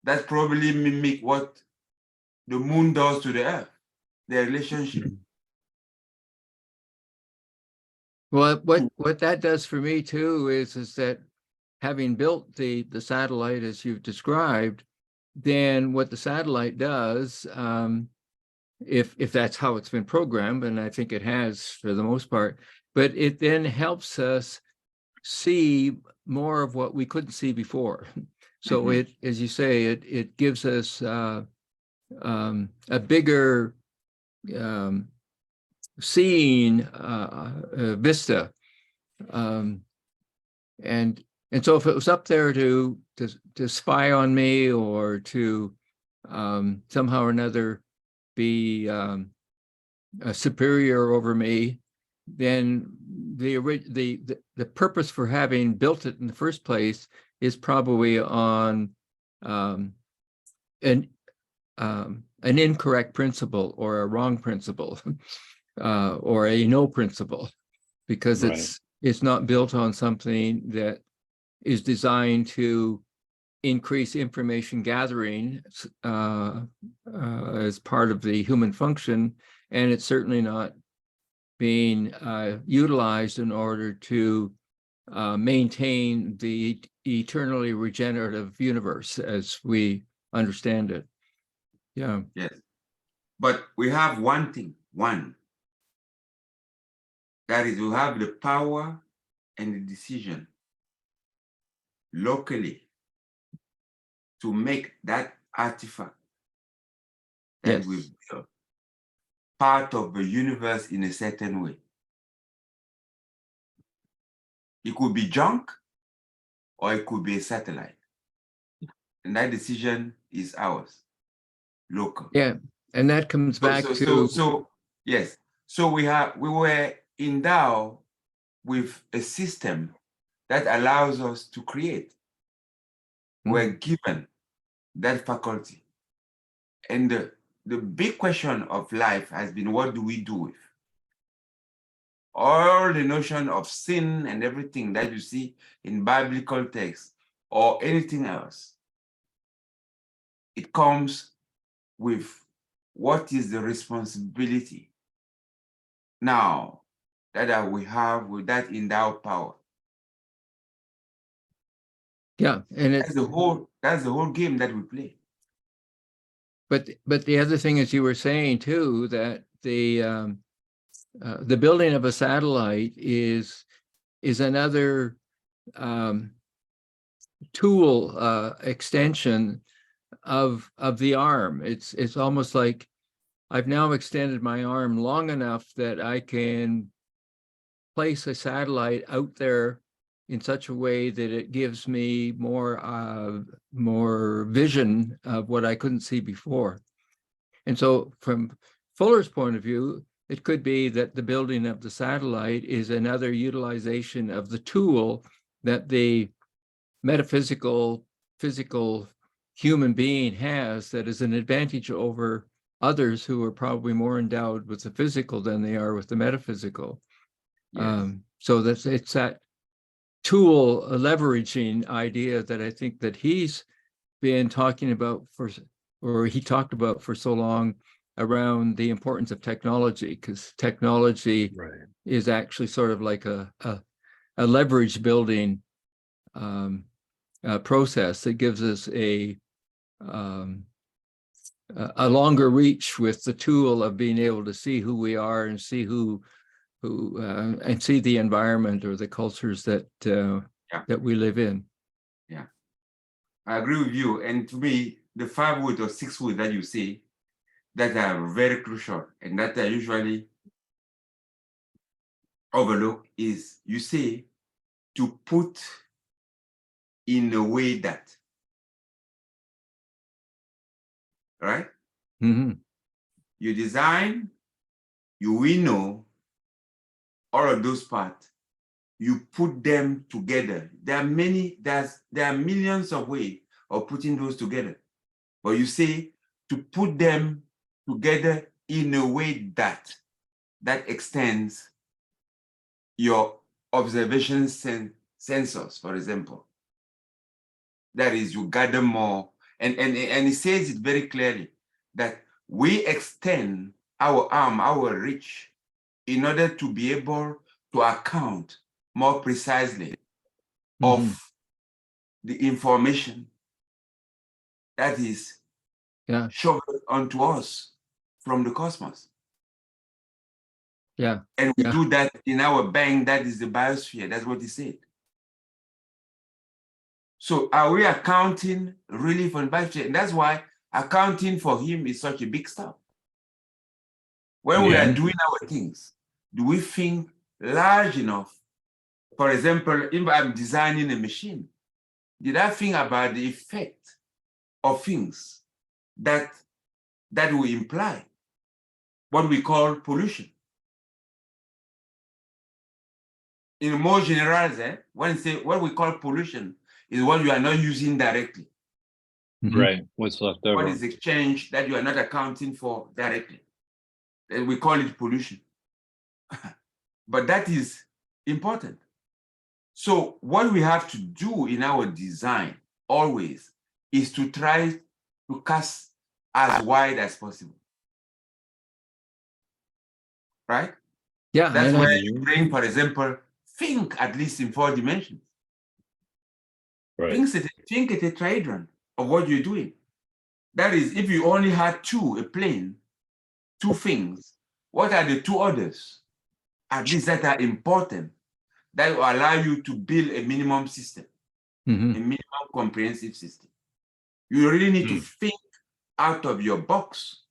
that probably mimic what the moon does to the earth, their relationship. Well, what that does for me too is that having built the satellite as you've described, then what the satellite does, if that's how it's been programmed, and I think it has for the most part, but it then helps us see more of what we couldn't see before. So Mhm. it, as you say, it gives us a bigger seeing vista, and so if it was up there to spy on me or to somehow or another be superior over me, then the purpose for having built it in the first place is probably on an incorrect principle or a wrong principle or a no principle, because Right. it's not built on something that is designed to increase information gathering as part of the human function, and it's certainly not being utilized in order to maintain the eternally regenerative universe as we understand it. Yeah. Yes. But we have one thing, that is, we have the power and the decision locally to make that artifact that Yes. we've built part of the universe in a certain way. It could be junk or it could be a satellite. And that decision is ours, local. Yeah. And that comes back to Yes. So we were endowed with a system that allows us to create. We're given that faculty. And the big question of life has been, what do we do with all the notion of sin and everything that you see in biblical texts or anything else? It comes with what is the responsibility now that we have with that endowed power. yeah, and That's the whole game that we play. but the other thing, as you were saying too, that the building of a satellite is another tool extension of the arm. It's almost like I've now extended my arm long enough that I can place a satellite out there in such a way that it gives me more vision of what I couldn't see before. And so from Fuller's point of view, it could be that the building of the satellite is another utilization of the tool that the metaphysical, physical human being has that is an advantage over others who are probably more endowed with the physical than they are with the metaphysical. Yes. So it's that tool leveraging idea that I think that he's been talking about he talked about for so long around the importance of technology, because technology Right. is actually sort of like a leverage building process that gives us a longer reach with the tool of being able to see who we are and see and see the environment or the cultures that that we live in. Yeah, I agree with you. And to me, the 5 words or 6 words that you say that are very crucial and that are usually overlooked is you say to put in a way that, right? Mm-hmm. You design, you winnow, all of those parts, you put them together. There are millions of ways of putting those together. But you say to put them together in a way that extends your observation sensors, for example. That is, you gather more. And it says it very clearly that we extend our arm, our reach, in order to be able to account more precisely of the information that is Yeah, shoveled onto us from the cosmos. yeah, And we yeah. do that in our bank, that is the biosphere. That's what he said. So are we accounting really for the biosphere? And that's why accounting for him is such a big stuff. When we Yeah. are doing our things, do we think large enough? For example, if I'm designing a machine, did I think about the effect of things that will imply what we call pollution? In a more general sense, when say what we call pollution is what you are not using directly. Right. What's left What over? is exchanged that you are not accounting for directly. And we call it pollution. But that is important. So what we have to do in our design always is to try to cast as wide as possible. Right? Yeah, That's and where you bring, for example, think at least in 4 dimensions. Right. Think a tetrahedron of what you're doing. That is, if you only had a plane, 2 things, what are the 2 others? At least that are important, that will allow you to build a minimum system, a minimum comprehensive system. You really need to think out of your box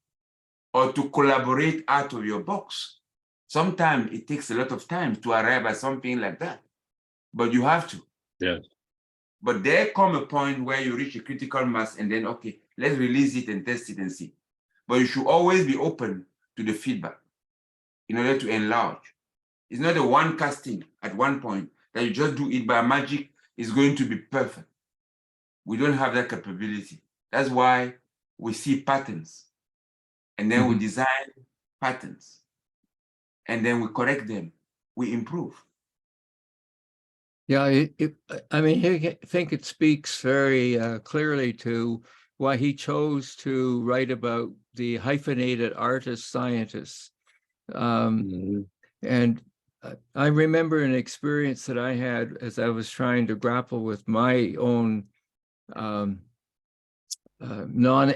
or to collaborate out of your box. Sometimes it takes a lot of time to arrive at something like that, but you have to. Yes. But there come a point where you reach a critical mass and then, okay, let's release it and test it and see. But you should always be open to the feedback in order to enlarge. It's not a one casting at one point that you just do it by magic is going to be perfect. We don't have that capability. That's why we see patterns and then we design patterns and then we correct them, we improve. Yeah, I mean, I think it speaks very clearly to why he chose to write about the hyphenated artist scientists. And I remember an experience that I had as I was trying to grapple with my own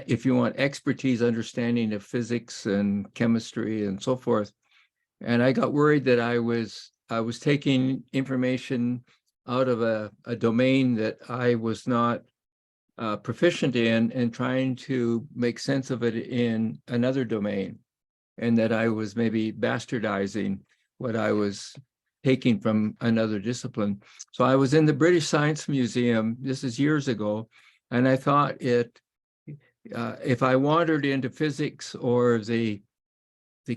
if you want, expertise, understanding of physics and chemistry and so forth. And I got worried that I was taking information out of a domain that I was not proficient in and trying to make sense of it in another domain, and that I was maybe bastardizing what I was taking from another discipline. So I was in the British Science Museum, this is years ago, and I thought if I wandered into physics or the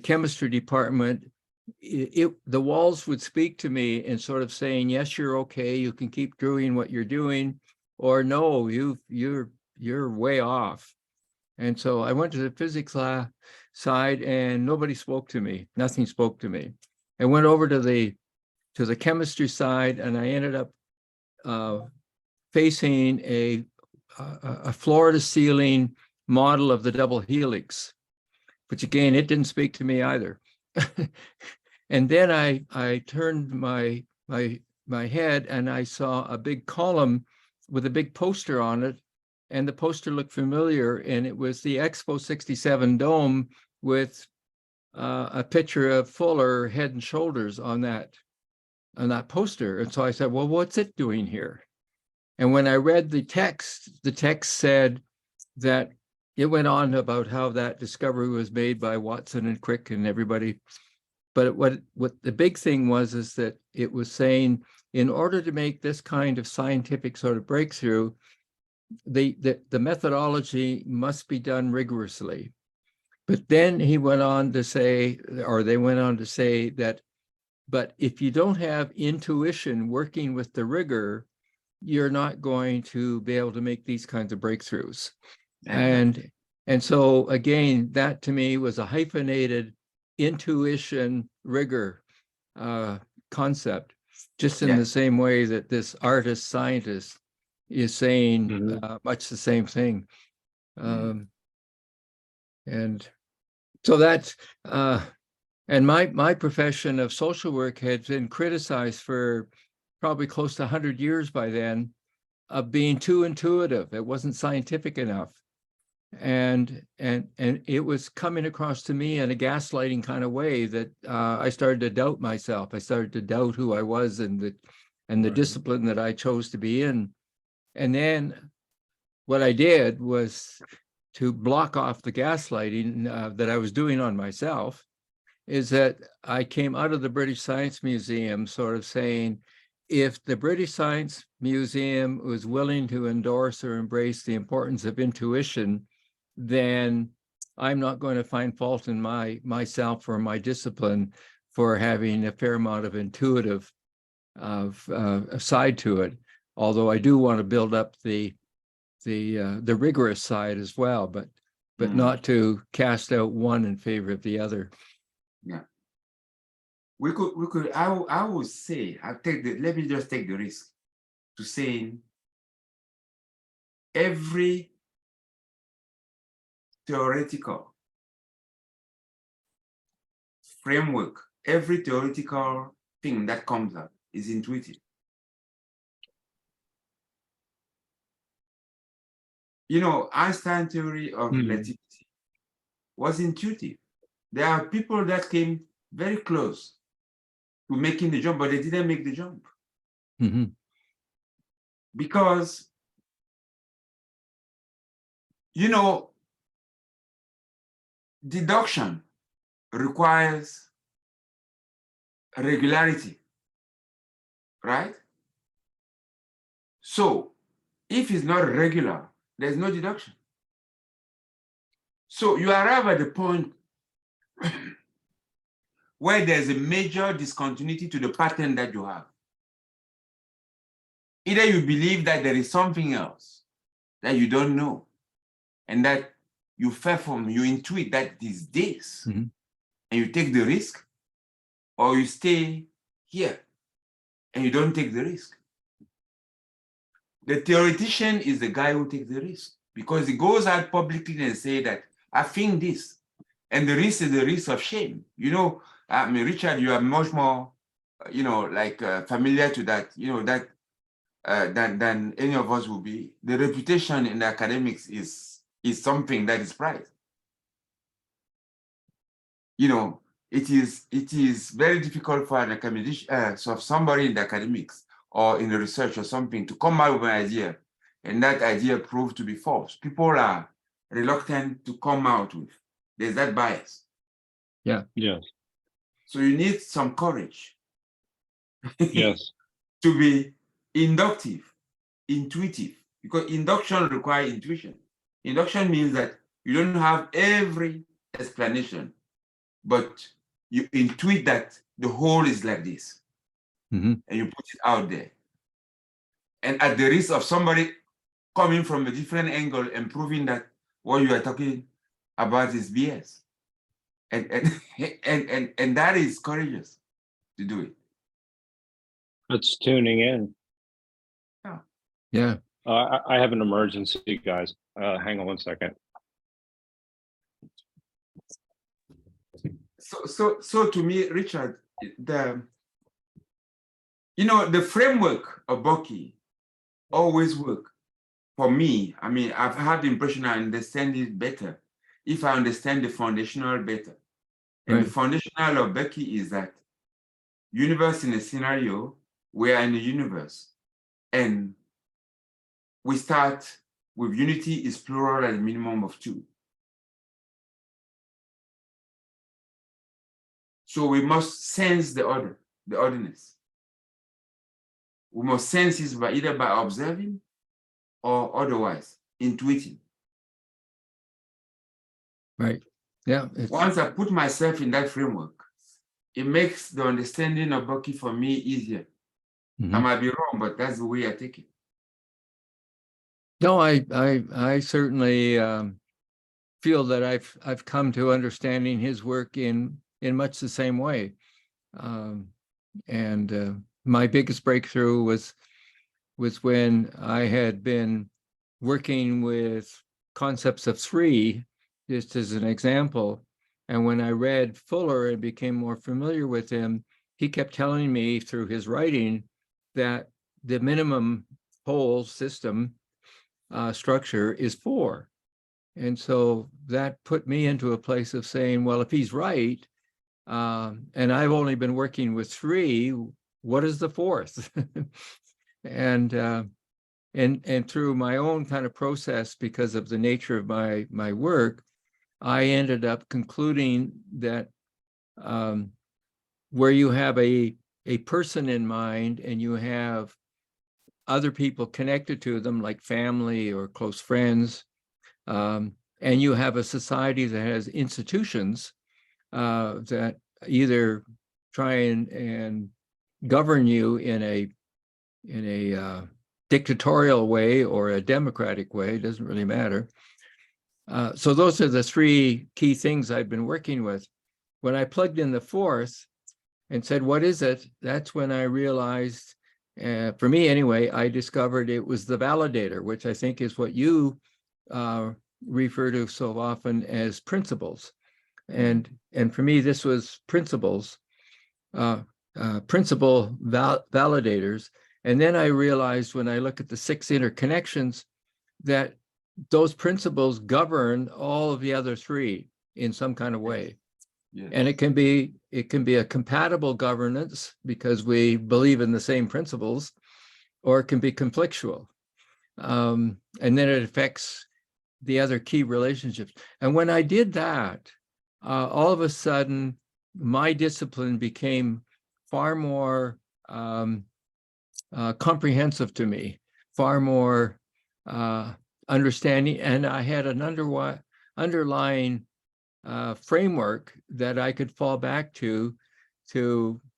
chemistry department, the walls would speak to me and sort of saying, yes, you're okay, you can keep doing what you're doing, or no, you're way off. And so I went to the physics side and nobody spoke to me. Nothing spoke to me. I went over to the chemistry side and I ended up facing a floor to ceiling model of the double helix, which again, it didn't speak to me either. And then I turned my head and I saw a big column with a big poster on it. And the poster looked familiar, and it was the Expo 67 dome with a picture of Fuller head and shoulders on that poster. And so I said, well, what's it doing here? And when I read the text said that it went on about how that discovery was made by Watson and Crick and everybody. But what the big thing was is that it was saying, in order to make this kind of scientific sort of breakthrough, the methodology must be done rigorously. But then he went on to say, or they went on to say that, but if you don't have intuition working with the rigor, you're not going to be able to make these kinds of breakthroughs. And so again, that to me was a hyphenated intuition rigor concept, just in the same way that this artist scientist is saying much the same thing. And so that's and my profession of social work had been criticized for probably close to 100 years by then of being too intuitive. It wasn't scientific enough. And it was coming across to me in a gaslighting kind of way that I started to doubt myself. I started to doubt who I was and the discipline that I chose to be in. And then what I did was to block off the gaslighting that I was doing on myself, is that I came out of the British Science Museum sort of saying, if the British Science Museum was willing to endorse or embrace the importance of intuition, then I'm not going to find fault in myself or my discipline for having a fair amount of intuitive side to it. Although I do want to build up the rigorous side as well, but not to cast out one in favor of the other. Yeah. We could, I would say, let me just take the risk to saying every theoretical framework, every theoretical thing that comes up is intuitive. You know, Einstein's theory of relativity was intuitive. There are people that came very close to making the jump, but they didn't make the jump. Because, you know, deduction requires regularity, right? So if it's not regular, there's no deduction. So you arrive at the point where there's a major discontinuity to the pattern that you have. Either you believe that there is something else that you don't know, and that you intuit that it is this, and you take the risk, or you stay here and you don't take the risk. The theoretician is the guy who takes the risk, because he goes out publicly and say that I think this, and the risk is the risk of shame. You know, I mean, Richard, you are much more, you know, like familiar to that, you know, that than any of us will be. The reputation in the academics is something that is prized. You know, it is very difficult for an academician, so somebody in the academics or in the research or something to come out with an idea, and that idea proved to be false. People are reluctant to come out with. There's that bias. Yes. So you need some courage. Yes. To be inductive, intuitive, because induction requires intuition. Induction means that you don't have every explanation, but you intuit that the whole is like this, and you put it out there. And at the risk of somebody coming from a different angle and proving that what you are talking about is BS. And and that is courageous to do it. It's tuning in. Yeah. I have an emergency, guys. Hang on one second. So to me, Richard, the framework of Bucky always work for me. I mean, I've had the impression I understand it better if I understand the foundational better. And Right. the foundational of Bucky is that universe in a scenario, we are in a universe. And we start with unity is plural at a minimum of 2. So we must sense the order, the orderness. We must sense it either by observing or otherwise, intuiting. Right. Yeah. Once I put myself in that framework, it makes the understanding of Bucky for me easier. I might be wrong, but that's the way I take it. No, I certainly feel that I've come to understanding his work in much the same way. And my biggest breakthrough was when I had been working with concepts of 3, just as an example. And when I read Fuller and became more familiar with him, he kept telling me through his writing that the minimum whole system structure is 4. And so that put me into a place of saying, well, if he's right, and I've only been working with 3, what is the 4th? And through my own kind of process, because of the nature of my work, I ended up concluding that where you have a person in mind and you have other people connected to them, like family or close friends, and you have a society that has institutions that either try and govern you in a dictatorial way or a democratic way, it doesn't really matter. So those are the 3 key things I've been working with. When I plugged in the 4th and said, what is it? That's when I realized, for me anyway, I discovered it was the validator, which I think is what you refer to so often as principles. And for me, this was principles, principle validators. And then I realized when I look at the 6 interconnections that those principles govern all of the other 3 in some kind of way. Yes. And it can be a compatible governance because we believe in the same principles, or it can be conflictual. And then it affects the other key relationships. And when I did that, all of a sudden, my discipline became far more comprehensive to me, far more understanding, and I had an underlying framework that I could fall back to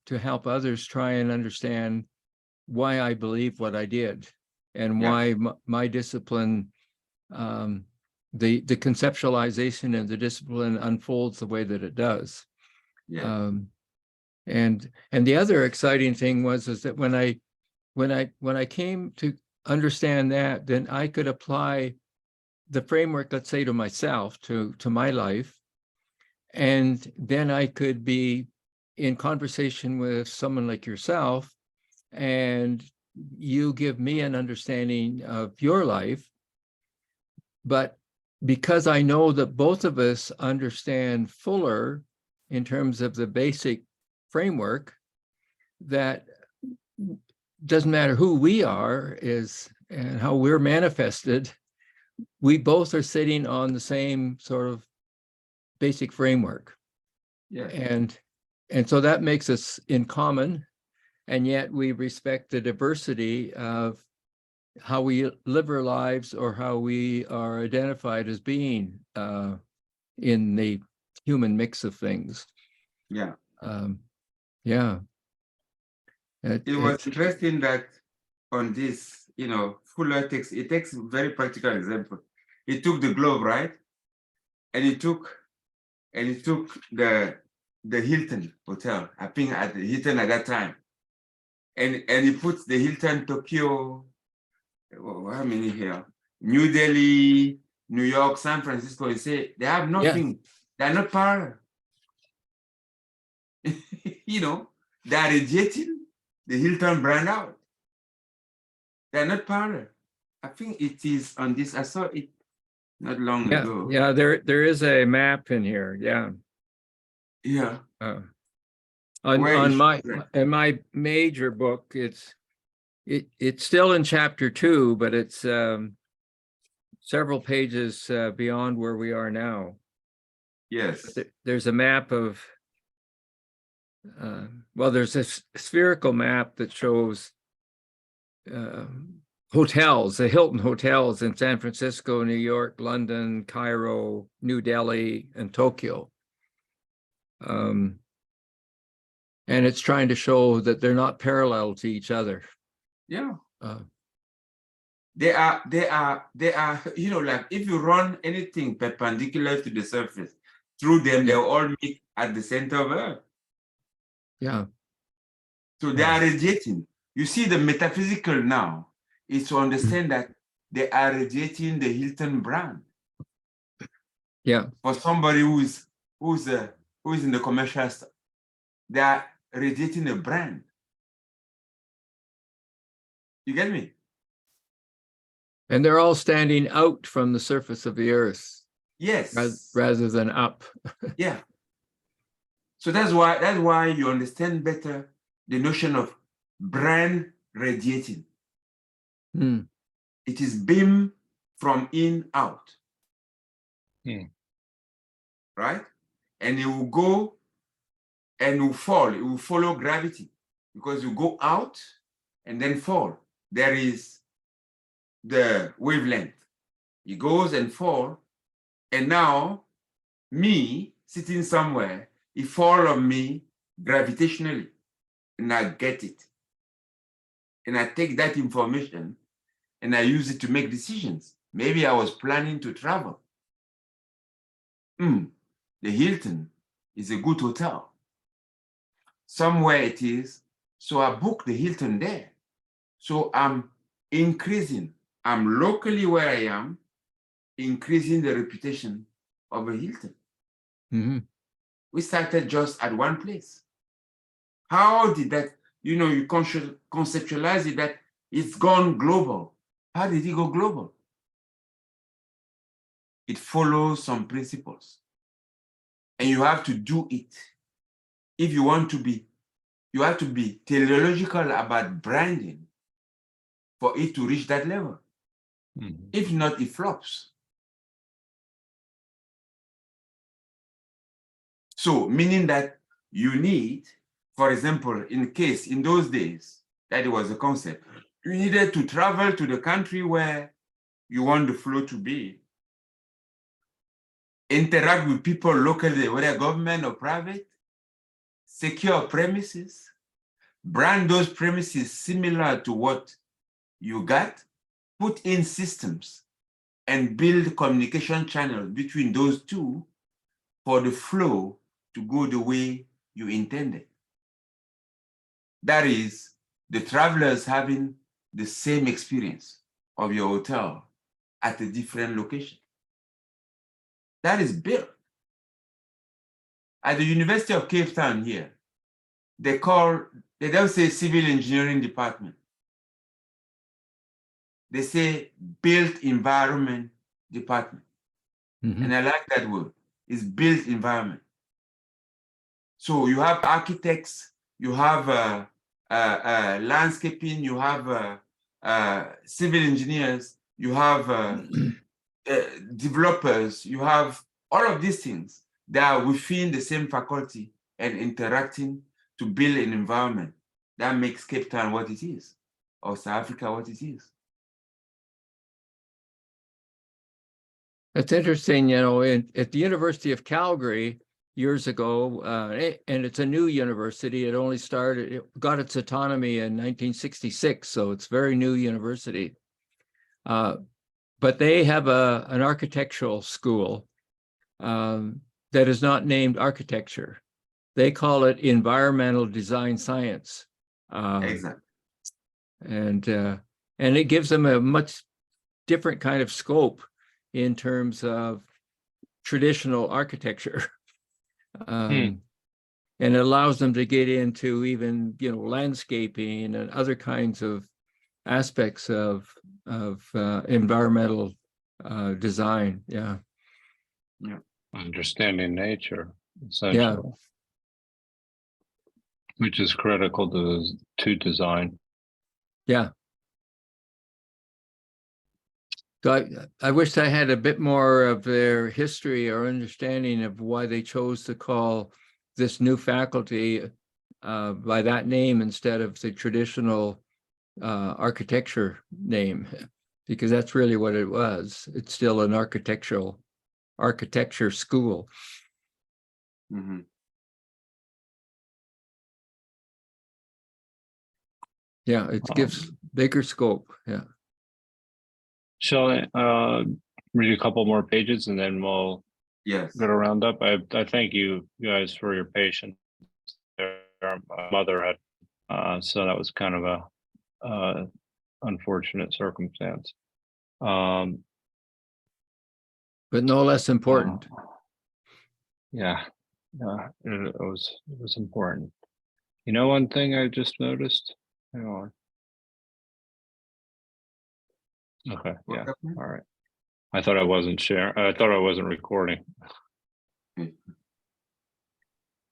help others try and understand why I believe what I did and why my discipline, the conceptualization and the discipline unfolds the way that it does. Yeah. And the other exciting thing is that when I came to understand that, then I could apply the framework, let's say, to myself, to my life. And then I could be in conversation with someone like yourself, and you give me an understanding of your life. But because I know that both of us understand Fuller in terms of the basic framework, that doesn't matter who we are and how we're manifested, we both are sitting on the same sort of basic framework. Yeah. And so that makes us in common, and yet we respect the diversity of how we live our lives or how we are identified as being in the human mix of things. Yeah. Yeah. It was interesting that on this, Fuller takes very practical example. he took the Globe, right? And he took the Hilton Hotel, I think at the Hilton at that time. And he put the Hilton Tokyo, how many here? New Delhi, New York, San Francisco. He said they have nothing. They're not parallel. You know, they're rejecting the Hilton brand out. They're not parallel. I think it is on this. I saw it not long ago. Yeah, there is a map in here. Yeah. Yeah. On my major book, it's still in chapter 2, but it's several pages beyond where we are now. Yes. There's a map of well, there's a spherical map that shows hotels, the Hilton hotels in San Francisco, New York, London, Cairo, New Delhi, and Tokyo. And it's trying to show that they're not parallel to each other. Yeah. They are, you know, like if you run anything perpendicular to the surface, through them, they'll all meet at the center of Earth. Yeah. So they are radiating. You see, the metaphysical now is to understand that they are radiating the Hilton brand. Yeah. For somebody who's in the commercial stuff, they are radiating a brand. You get me? And they're all standing out from the surface of the earth. Yes. Rather than up. Yeah. So that's why you understand better the notion of brand radiating. It is beam from in out. Right? And it will go and will fall. It will follow gravity because you go out and then fall. There is the wavelength. It goes and fall. And now me sitting somewhere, it fall on me gravitationally. And I get it. And I take that information and I use it to make decisions. Maybe I was planning to travel. The Hilton is a good hotel. Somewhere it is. So I booked the Hilton there. So I'm increasing. I'm locally where I am, increasing the reputation of a Hilton. We started just at one place. How did that, you know, you conceptualize it that it's gone global. How did it go global? It follows some principles. And you have to do it. If you want to be, you have to be teleological about branding for it to reach that level. If not, it flops. So, meaning that you need, for example, in those days, that was the concept, you needed to travel to the country where you want the flow to be, interact with people locally, whether government or private, secure premises, brand those premises similar to what you got, put in systems, and build communication channels between those two for the flow to go the way you intended. That is, the travelers having the same experience of your hotel at a different location. That is built. At the University of Cape Town here, they don't say civil engineering department. They say built environment department. And I like that word. It's built environment. So you have architects, you have landscaping, you have civil engineers, you have developers, you have all of these things that are within the same faculty and interacting to build an environment that makes Cape Town what it is, or South Africa what it is. That's interesting, you know, at the University of Calgary years ago, and it's a new university. It only started, it got its autonomy in 1966, so it's a very new university. but they have an architectural school that is not named architecture. They call it environmental design science. Exactly. And it gives them a much different kind of scope in terms of traditional architecture. And it allows them to get into even, landscaping and other kinds of aspects of environmental design. Yeah. Understanding nature, essentially, which is critical to design. Yeah. So I wish I had a bit more of their history or understanding of why they chose to call this new faculty by that name instead of the traditional architecture name, because that's really what it was. It's still an architecture school. Mm-hmm. Yeah, it gives bigger scope. Yeah. Shall I read a couple more pages and then we'll Yes. go to round up? I thank you guys for your patience. My mother had, so that was kind of a unfortunate circumstance. But no less important. Yeah, it was important. You know, one thing I just noticed. Hang on. Okay, yeah, all right. I thought I wasn't sharing. I thought I wasn't recording.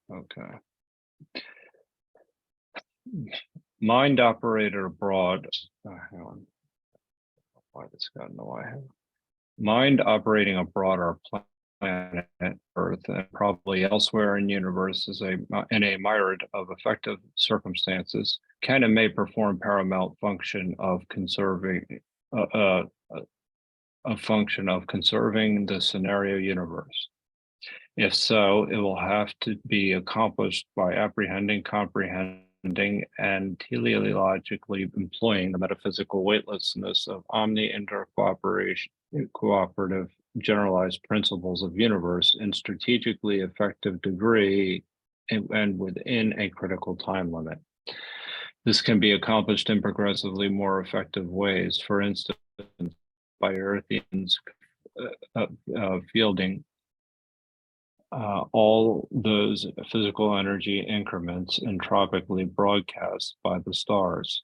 Okay. Mind operator abroad. Hang on. Why this got in the way? Mind operating abroad our planet Earth and probably elsewhere in the universe is in a myriad of effective circumstances can and may perform paramount function of conserving a function of conserving the scenario universe. If so, it will have to be accomplished by apprehending, comprehending, and teleologically employing the metaphysical weightlessness of cooperative generalized principles of universe in strategically effective degree and within a critical time limit. This can be accomplished in progressively more effective ways. For instance, by Earthians fielding all those physical energy increments entropically broadcast by the stars,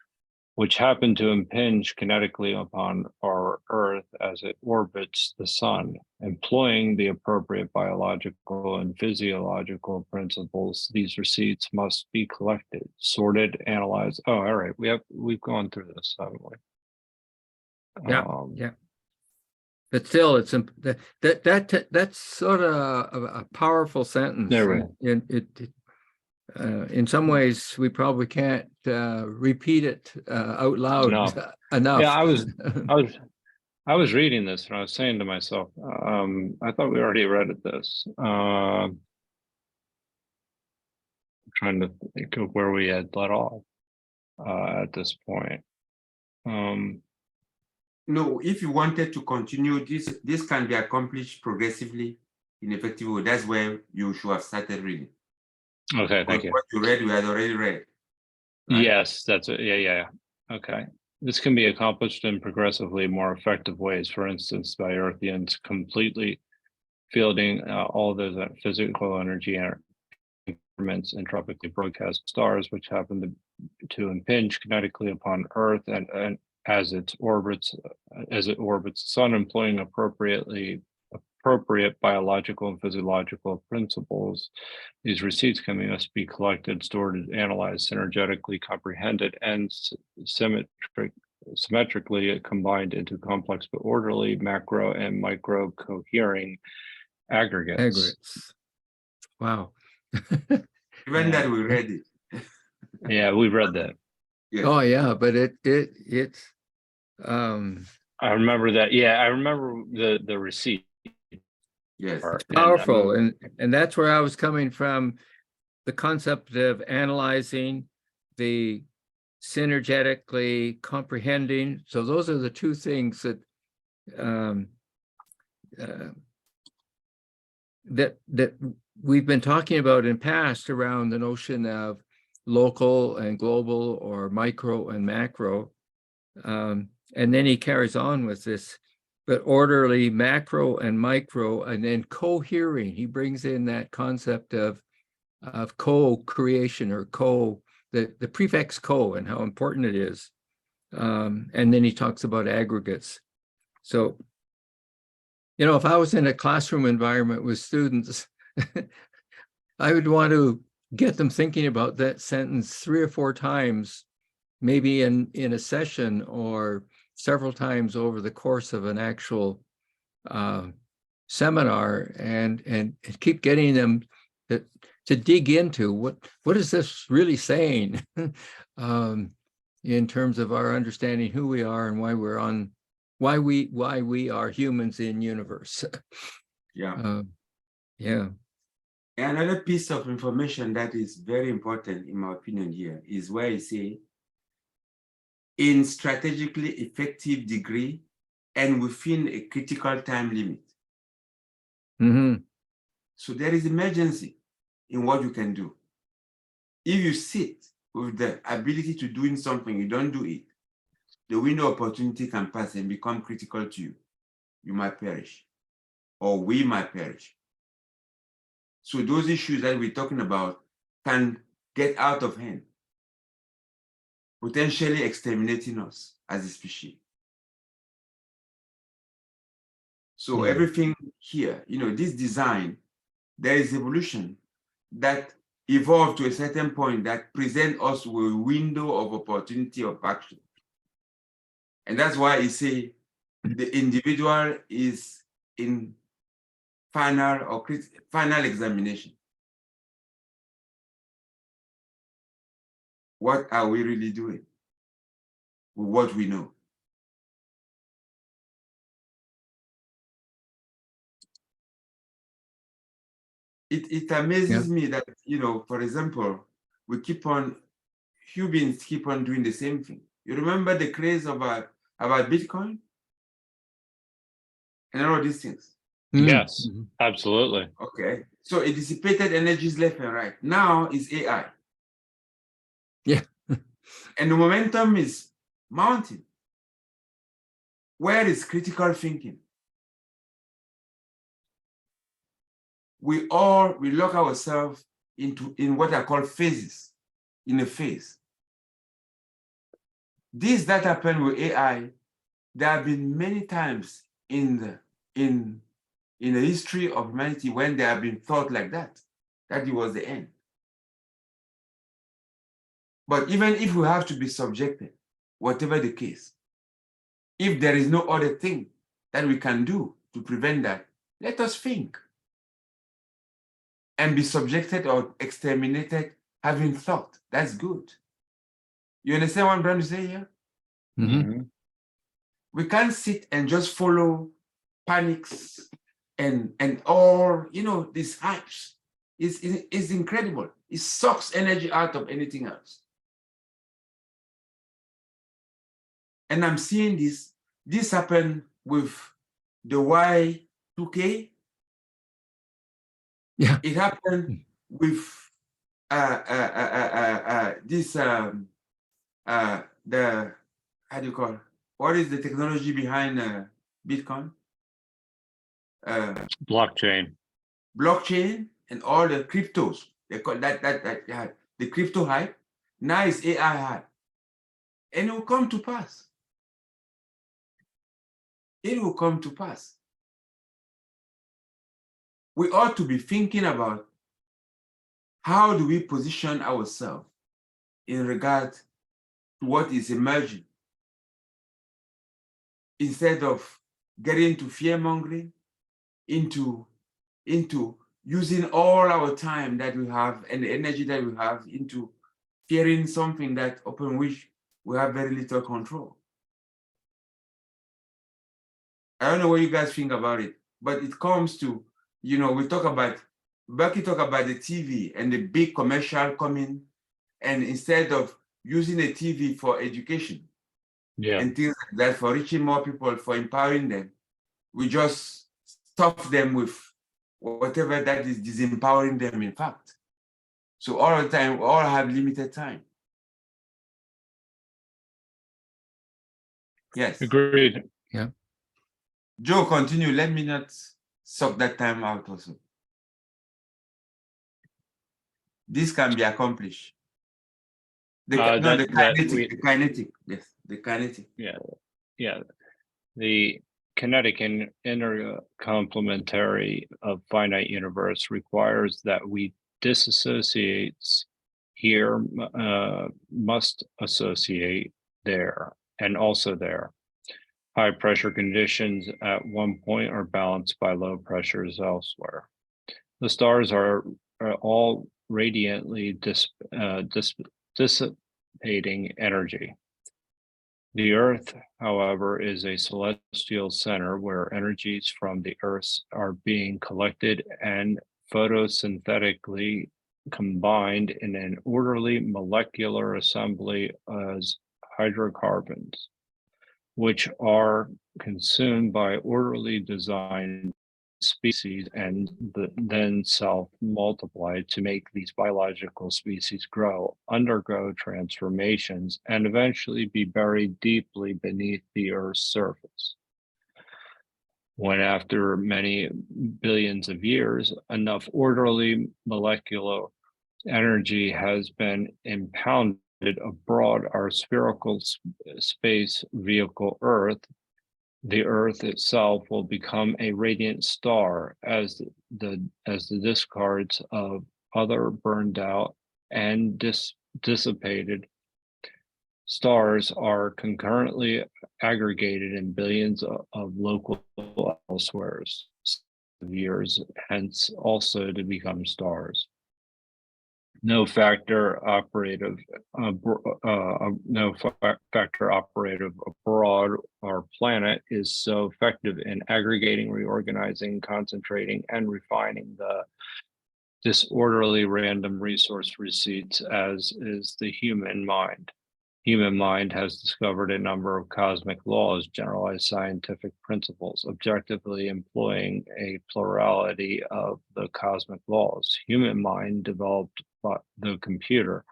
which happen to impinge kinetically upon our Earth as it orbits the sun. Employing the appropriate biological and physiological principles, these receipts must be collected, sorted, analyzed. Oh, all right. We've gone through this, haven't we? Yeah. Yeah. But still, it's that's sort of a powerful sentence. There we go. In some ways, we probably can't repeat it out loud enough. Yeah, I was reading this and I was saying to myself, I thought we already read this. I'm trying to think of where we had let off at this point. No, if you wanted to continue, this can be accomplished progressively in effective way. That's where you should have started reading. Okay, thank you. What you read, we had already read. Right? Yes, that's it. Yeah. Okay. This can be accomplished in progressively more effective ways. For instance, by Earthians completely fielding all those physical energy increments entropically broadcast stars, which happen to impinge kinetically upon Earth and as it orbits the sun, employing appropriate biological and physiological principles. These receipts must be collected, stored, analyzed, synergetically comprehended, and symmetrically combined into complex but orderly macro and micro cohering aggregates. Wow. Even that we read it. Yeah, we've read that. Yes. Oh yeah, but it's I remember that. Yeah, I remember the receipt. Yes. Powerful, and that's where I was coming from. The concept of analyzing, the synergetically comprehending. So those are the two things that um, that we've been talking about in past around the notion of local and global or micro and macro. And then he carries on with this, but orderly macro and micro, and then cohering. He brings in that concept of co-creation or the prefix co and how important it is. And then he talks about aggregates. So, if I was in a classroom environment with students, I would want to get them thinking about that sentence 3 or 4 times, maybe in a session or several times over the course of an actual seminar, and keep getting them to dig into what is this really saying in terms of our understanding who we are and why we are humans in universe. Yeah. Yeah. Another piece of information that is very important, in my opinion, here is where you say, in strategically effective degree and within a critical time limit. Mm-hmm. So there is emergency in what you can do. If you sit with the ability to doing something, you don't do it, the window of opportunity can pass and become critical to you. You might perish, or we might perish. So those issues that we're talking about can get out of hand, potentially exterminating us as a species. So everything here, this design, there is evolution that evolved to a certain point that present us with a window of opportunity of action. And that's why I say the individual is in final examination. What are we really doing with what we know? It amazes me that, for example, humans keep on doing the same thing. You remember the craze about Bitcoin and all of these things? Yes, absolutely. Okay, so it dissipated energies left and right. Now it's AI. Yeah. And the momentum is mounting. Where is critical thinking? We lock ourselves in what I call phases, in a phase. This that happened with AI, there have been many times in the history of humanity when there have been thought like that it was the end. But even if we have to be subjected, whatever the case, if there is no other thing that we can do to prevent that, let us think and be subjected or exterminated having thought. That's good. You understand what I'm trying to say here? Mm-hmm. We can't sit and just follow panics and all, these hypes. It's incredible. It sucks energy out of anything else. And I'm seeing this happen with the Y2K. Yeah. It happened with this the how do you call it? What is the technology behind Bitcoin? Blockchain. Blockchain and all the cryptos. They call that the crypto hype. Now it's AI hype, and it will come to pass. It will come to pass. We ought to be thinking about how do we position ourselves in regard to what is emerging, instead of getting into fear-mongering, into using all our time that we have and the energy that we have into fearing something that upon which we have very little control. I don't know what you guys think about it, but it comes to, we talk about, Bucky talk about the TV and the big commercial coming, and instead of using the TV for education and things like that, for reaching more people, for empowering them, we just stuff them with whatever that is disempowering them, in fact. So all the time, we all have limited time. Yes. Agreed. Joe, continue. Let me not suck that time out also. This can be accomplished. The kinetic. Yes, the kinetic. Yeah. The kinetic and intercomplementary of finite universe requires that we disassociates here, must associate there, and also there. High pressure conditions at one point are balanced by low pressures elsewhere. The stars are all radiantly dissipating energy. The Earth, however, is a celestial center where energies from the Earth are being collected and photosynthetically combined in an orderly molecular assembly as hydrocarbons, which are consumed by orderly designed species and then self-multiply to make these biological species grow, undergo transformations, and eventually be buried deeply beneath the Earth's surface. When after many billions of years, enough orderly molecular energy has been impounded abroad our spherical space vehicle Earth, the Earth itself will become a radiant star as the discards of other burned out and dissipated stars are concurrently aggregated in billions of local elsewheres of years, hence also to become stars. No factor operative abroad our planet is so effective in aggregating, reorganizing, concentrating, and refining the disorderly random resource receipts as is the human mind. Human mind has discovered a number of cosmic laws, generalized scientific principles, objectively employing a plurality of the cosmic laws. Human mind developed by the computer,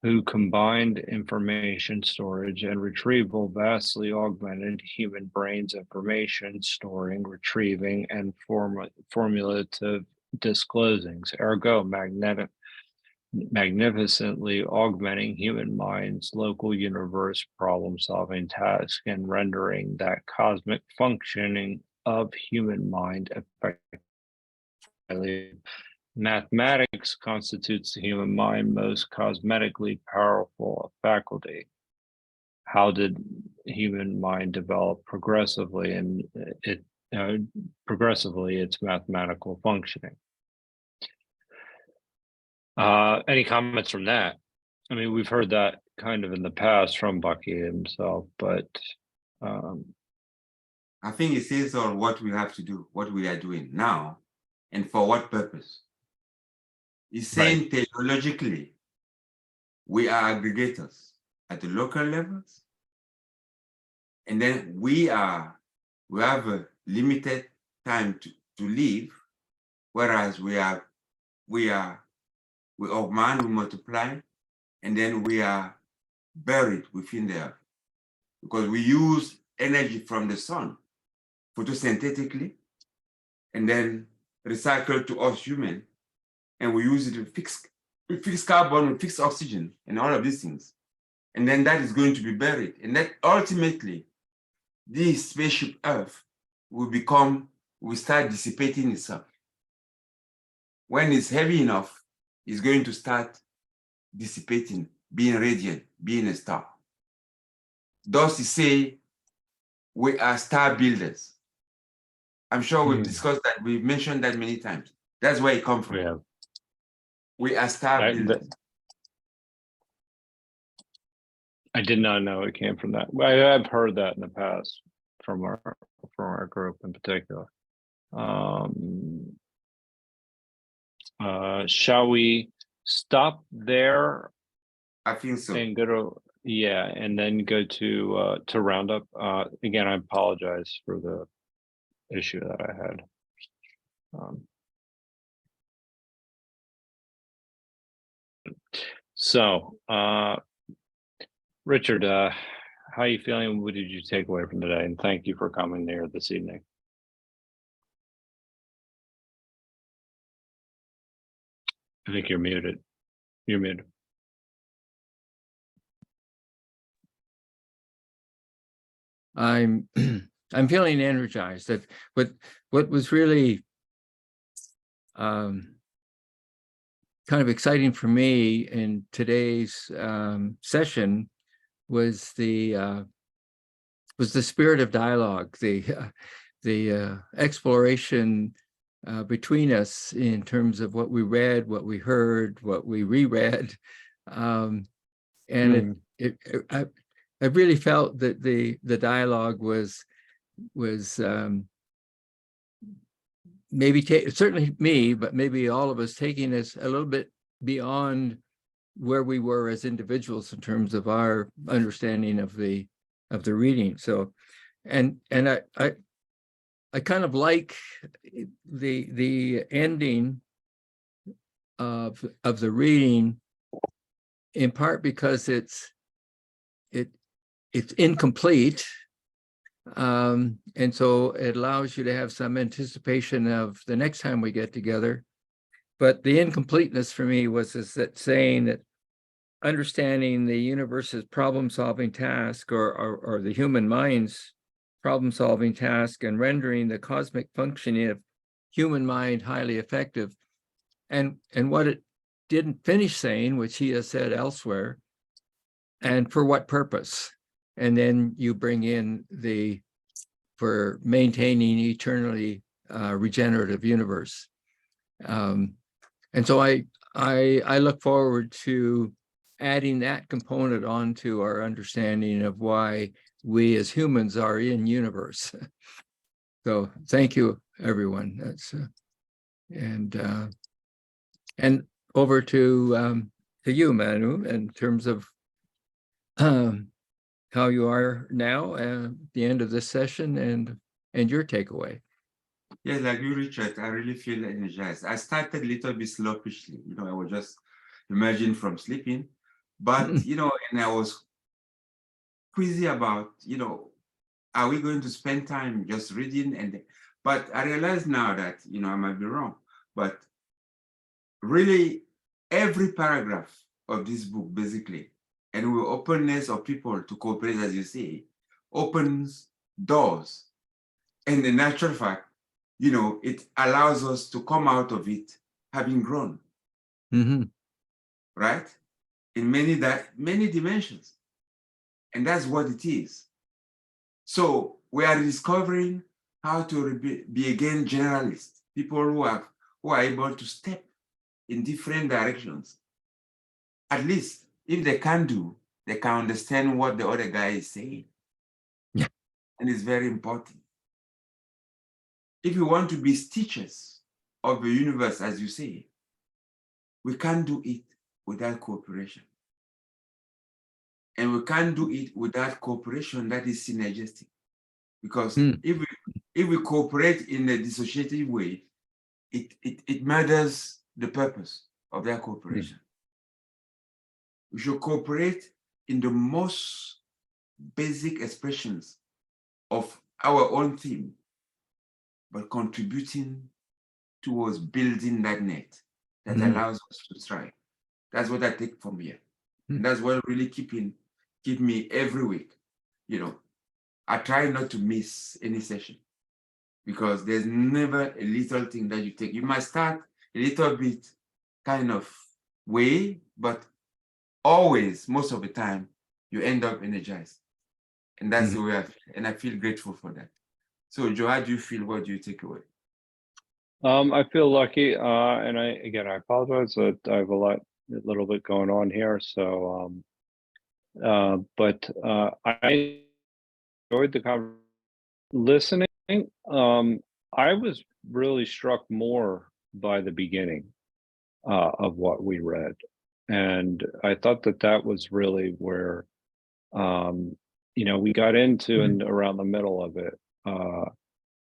who combined information storage and retrieval, vastly augmented human brain's information storing, retrieving, and formulative disclosings, ergo magnificently augmenting human mind's local universe problem-solving task and rendering that cosmic functioning of human mind effectively. Mathematics constitutes the human mind most cosmetically powerful faculty. How did human mind develop progressively, and progressively its mathematical functioning? Any comments from that? I mean, we've heard that kind of in the past from Bucky himself, but I think it says on what we have to do, what we are doing now, and for what purpose. He's saying technologically, we are aggregators at the local levels, and then we have a limited time to live, whereas we augment, we multiply, and then we are buried within the earth because we use energy from the sun photosynthetically and then recycle to us human, and we use it to fix carbon, we fix oxygen, and all of these things. And then that is going to be buried. And that ultimately, this spaceship Earth will start dissipating itself. When it's heavy enough, it's going to start dissipating, being radiant, being a star. Thus, to say, we are star builders. I'm sure we've discussed that. We've mentioned that many times. That's where it comes from. yeah, We are star builders. I did not know it came from that. I've heard that in the past from our group in particular. Shall we stop there? I think so. And go to and then go to roundup. Again, I apologize for the issue that I had. So, Richard, how are you feeling? What did you take away from today? And thank you for coming there this evening. I think you're muted. You're muted. I'm I'm feeling energized. That what was really kind of exciting for me in today's session was the spirit of dialogue, the exploration between us in terms of what we read, what we heard, what we reread, and I really felt that the dialogue was maybe certainly me, but maybe all of us taking us a little bit beyond where we were as individuals in terms of our understanding of the reading. So, and I kind of like the ending of the reading, in part because it's incomplete, and so it allows you to have some anticipation of the next time we get together. But the incompleteness for me was that saying that understanding the universe's problem-solving task, or the human mind's problem-solving task, and rendering the cosmic functioning of human mind highly effective. And what it didn't finish saying, which he has said elsewhere, and for what purpose? And then you bring in for maintaining eternally regenerative universe. And so I look forward to adding that component onto our understanding of why we as humans are in universe. So thank you, everyone. That's and over to you, Manu, in terms of how you are now at the end of this session, and your takeaway. Yes, like you, Richard, I really feel energized. I started a little bit sluggishly, I was just emerging from sleeping, but and I was queasy about, are we going to spend time just reading? But I realize now that, I might be wrong, but really every paragraph of this book, basically, and with openness of people to cooperate, as you say, opens doors. And the natural fact, it allows us to come out of it having grown, right? In many dimensions. And that's what it is. So we are discovering how to be again generalists, people who are able to step in different directions. At least if they can understand what the other guy is saying. Yeah. And it's very important. If you want to be stitches of the universe, as you say, we can't do it without cooperation. And we can't do it without cooperation that is synergistic. Because if we cooperate in a dissociative way, it murders the purpose of that cooperation. We should cooperate in the most basic expressions of our own theme, but contributing towards building that net that allows us to thrive. That's what I take from here. And that's what really keep me every week. I try not to miss any session, because there's never a little thing that you take. You might start a little bit kind of way, but always, most of the time, you end up energized. And that's the way I feel. And I feel grateful for that. So Joe, how do you feel? What do you take away? I feel lucky, and I apologize that I have a little bit going on here. So, but I enjoyed the conversation. Listening. I was really struck more by the beginning of what we read, and I thought that was really where, we got into and around the middle of it.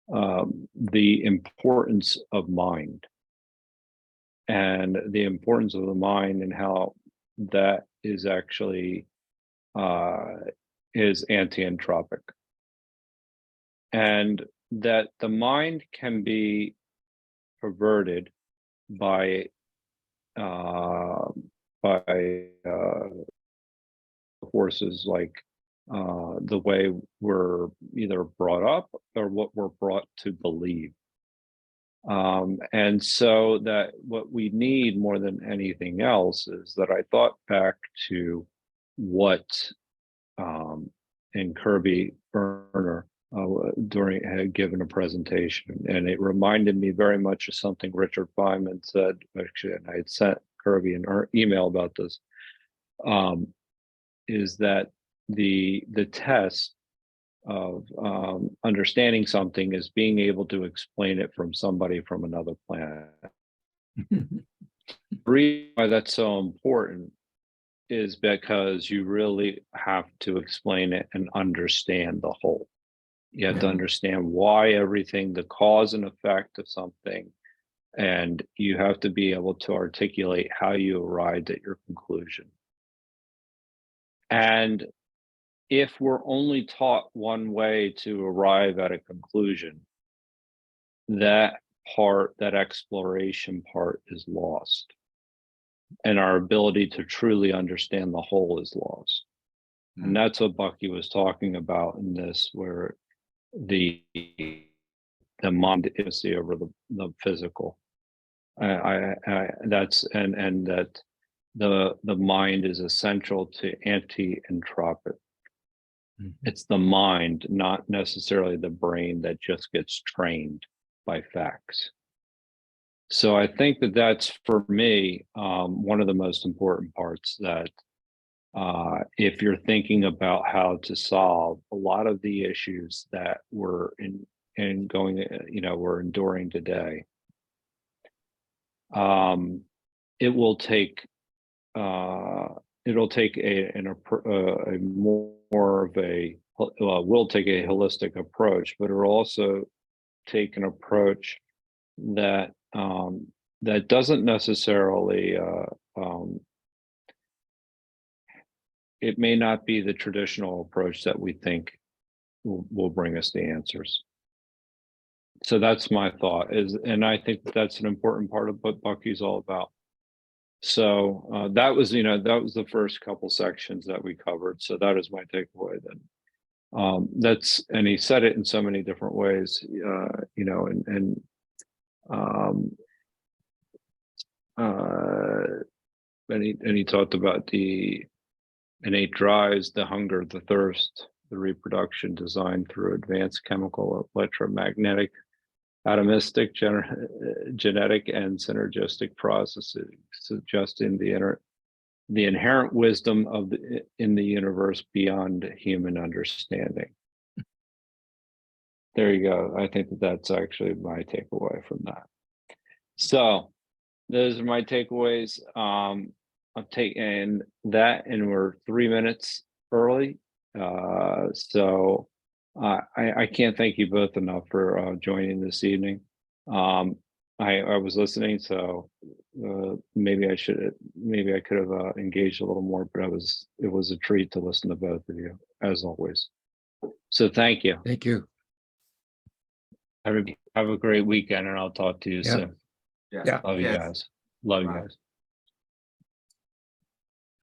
the importance of mind, and the importance of the mind, and how that is actually is anti-entropic, and that the mind can be perverted by uh, forces like the way we're either brought up or what we're brought to believe. And so that what we need more than anything else is that I thought back to what and Kirby Burner during had given a presentation, and it reminded me very much of something Richard Feynman said. Actually, and I had sent Kirby an email about this. Is that the test of understanding something is being able to explain it from somebody from another planet. The reason why that's so important is because you really have to explain it and understand the whole. You have to understand why everything, the cause and effect of something, and you have to be able to articulate how you arrived at your conclusion. And if we're only taught one way to arrive at a conclusion, that part, that exploration part, is lost. And our ability to truly understand the whole is lost. And that's what Bucky was talking about in this, where the mind is over the physical. That's and that the mind is essential to anti-entropic. It's the mind, not necessarily the brain, that just gets trained by facts. So I think that that's, for me, one of the most important parts, that if you're thinking about how to solve a lot of the issues that we're we're enduring today, it will take it'll take a more of a will take a holistic approach, but it'll also take an approach that that doesn't necessarily it may not be the traditional approach that we think will bring us the answers. So that's my thought, and I think that's an important part of what Bucky's all about. So that was the first couple sections that we covered. So that is my takeaway then. And he said it in so many different ways, and he talked about the innate drives, the hunger, the thirst, the reproduction designed through advanced chemical, electromagnetic, atomistic, genetic, and synergistic processes, suggesting the inherent wisdom in the universe beyond human understanding. There you go. I think that's actually my takeaway from that. So those are my takeaways. I'm taking that, and we're 3 minutes early. So I can't thank you both enough for joining this evening. I was listening, so maybe I could have engaged a little more, but it was a treat to listen to both of you, as always. So thank you. Thank you. Have a great weekend, and I'll talk to you soon. Yeah. Love you Yes. guys. Love you Bye. guys.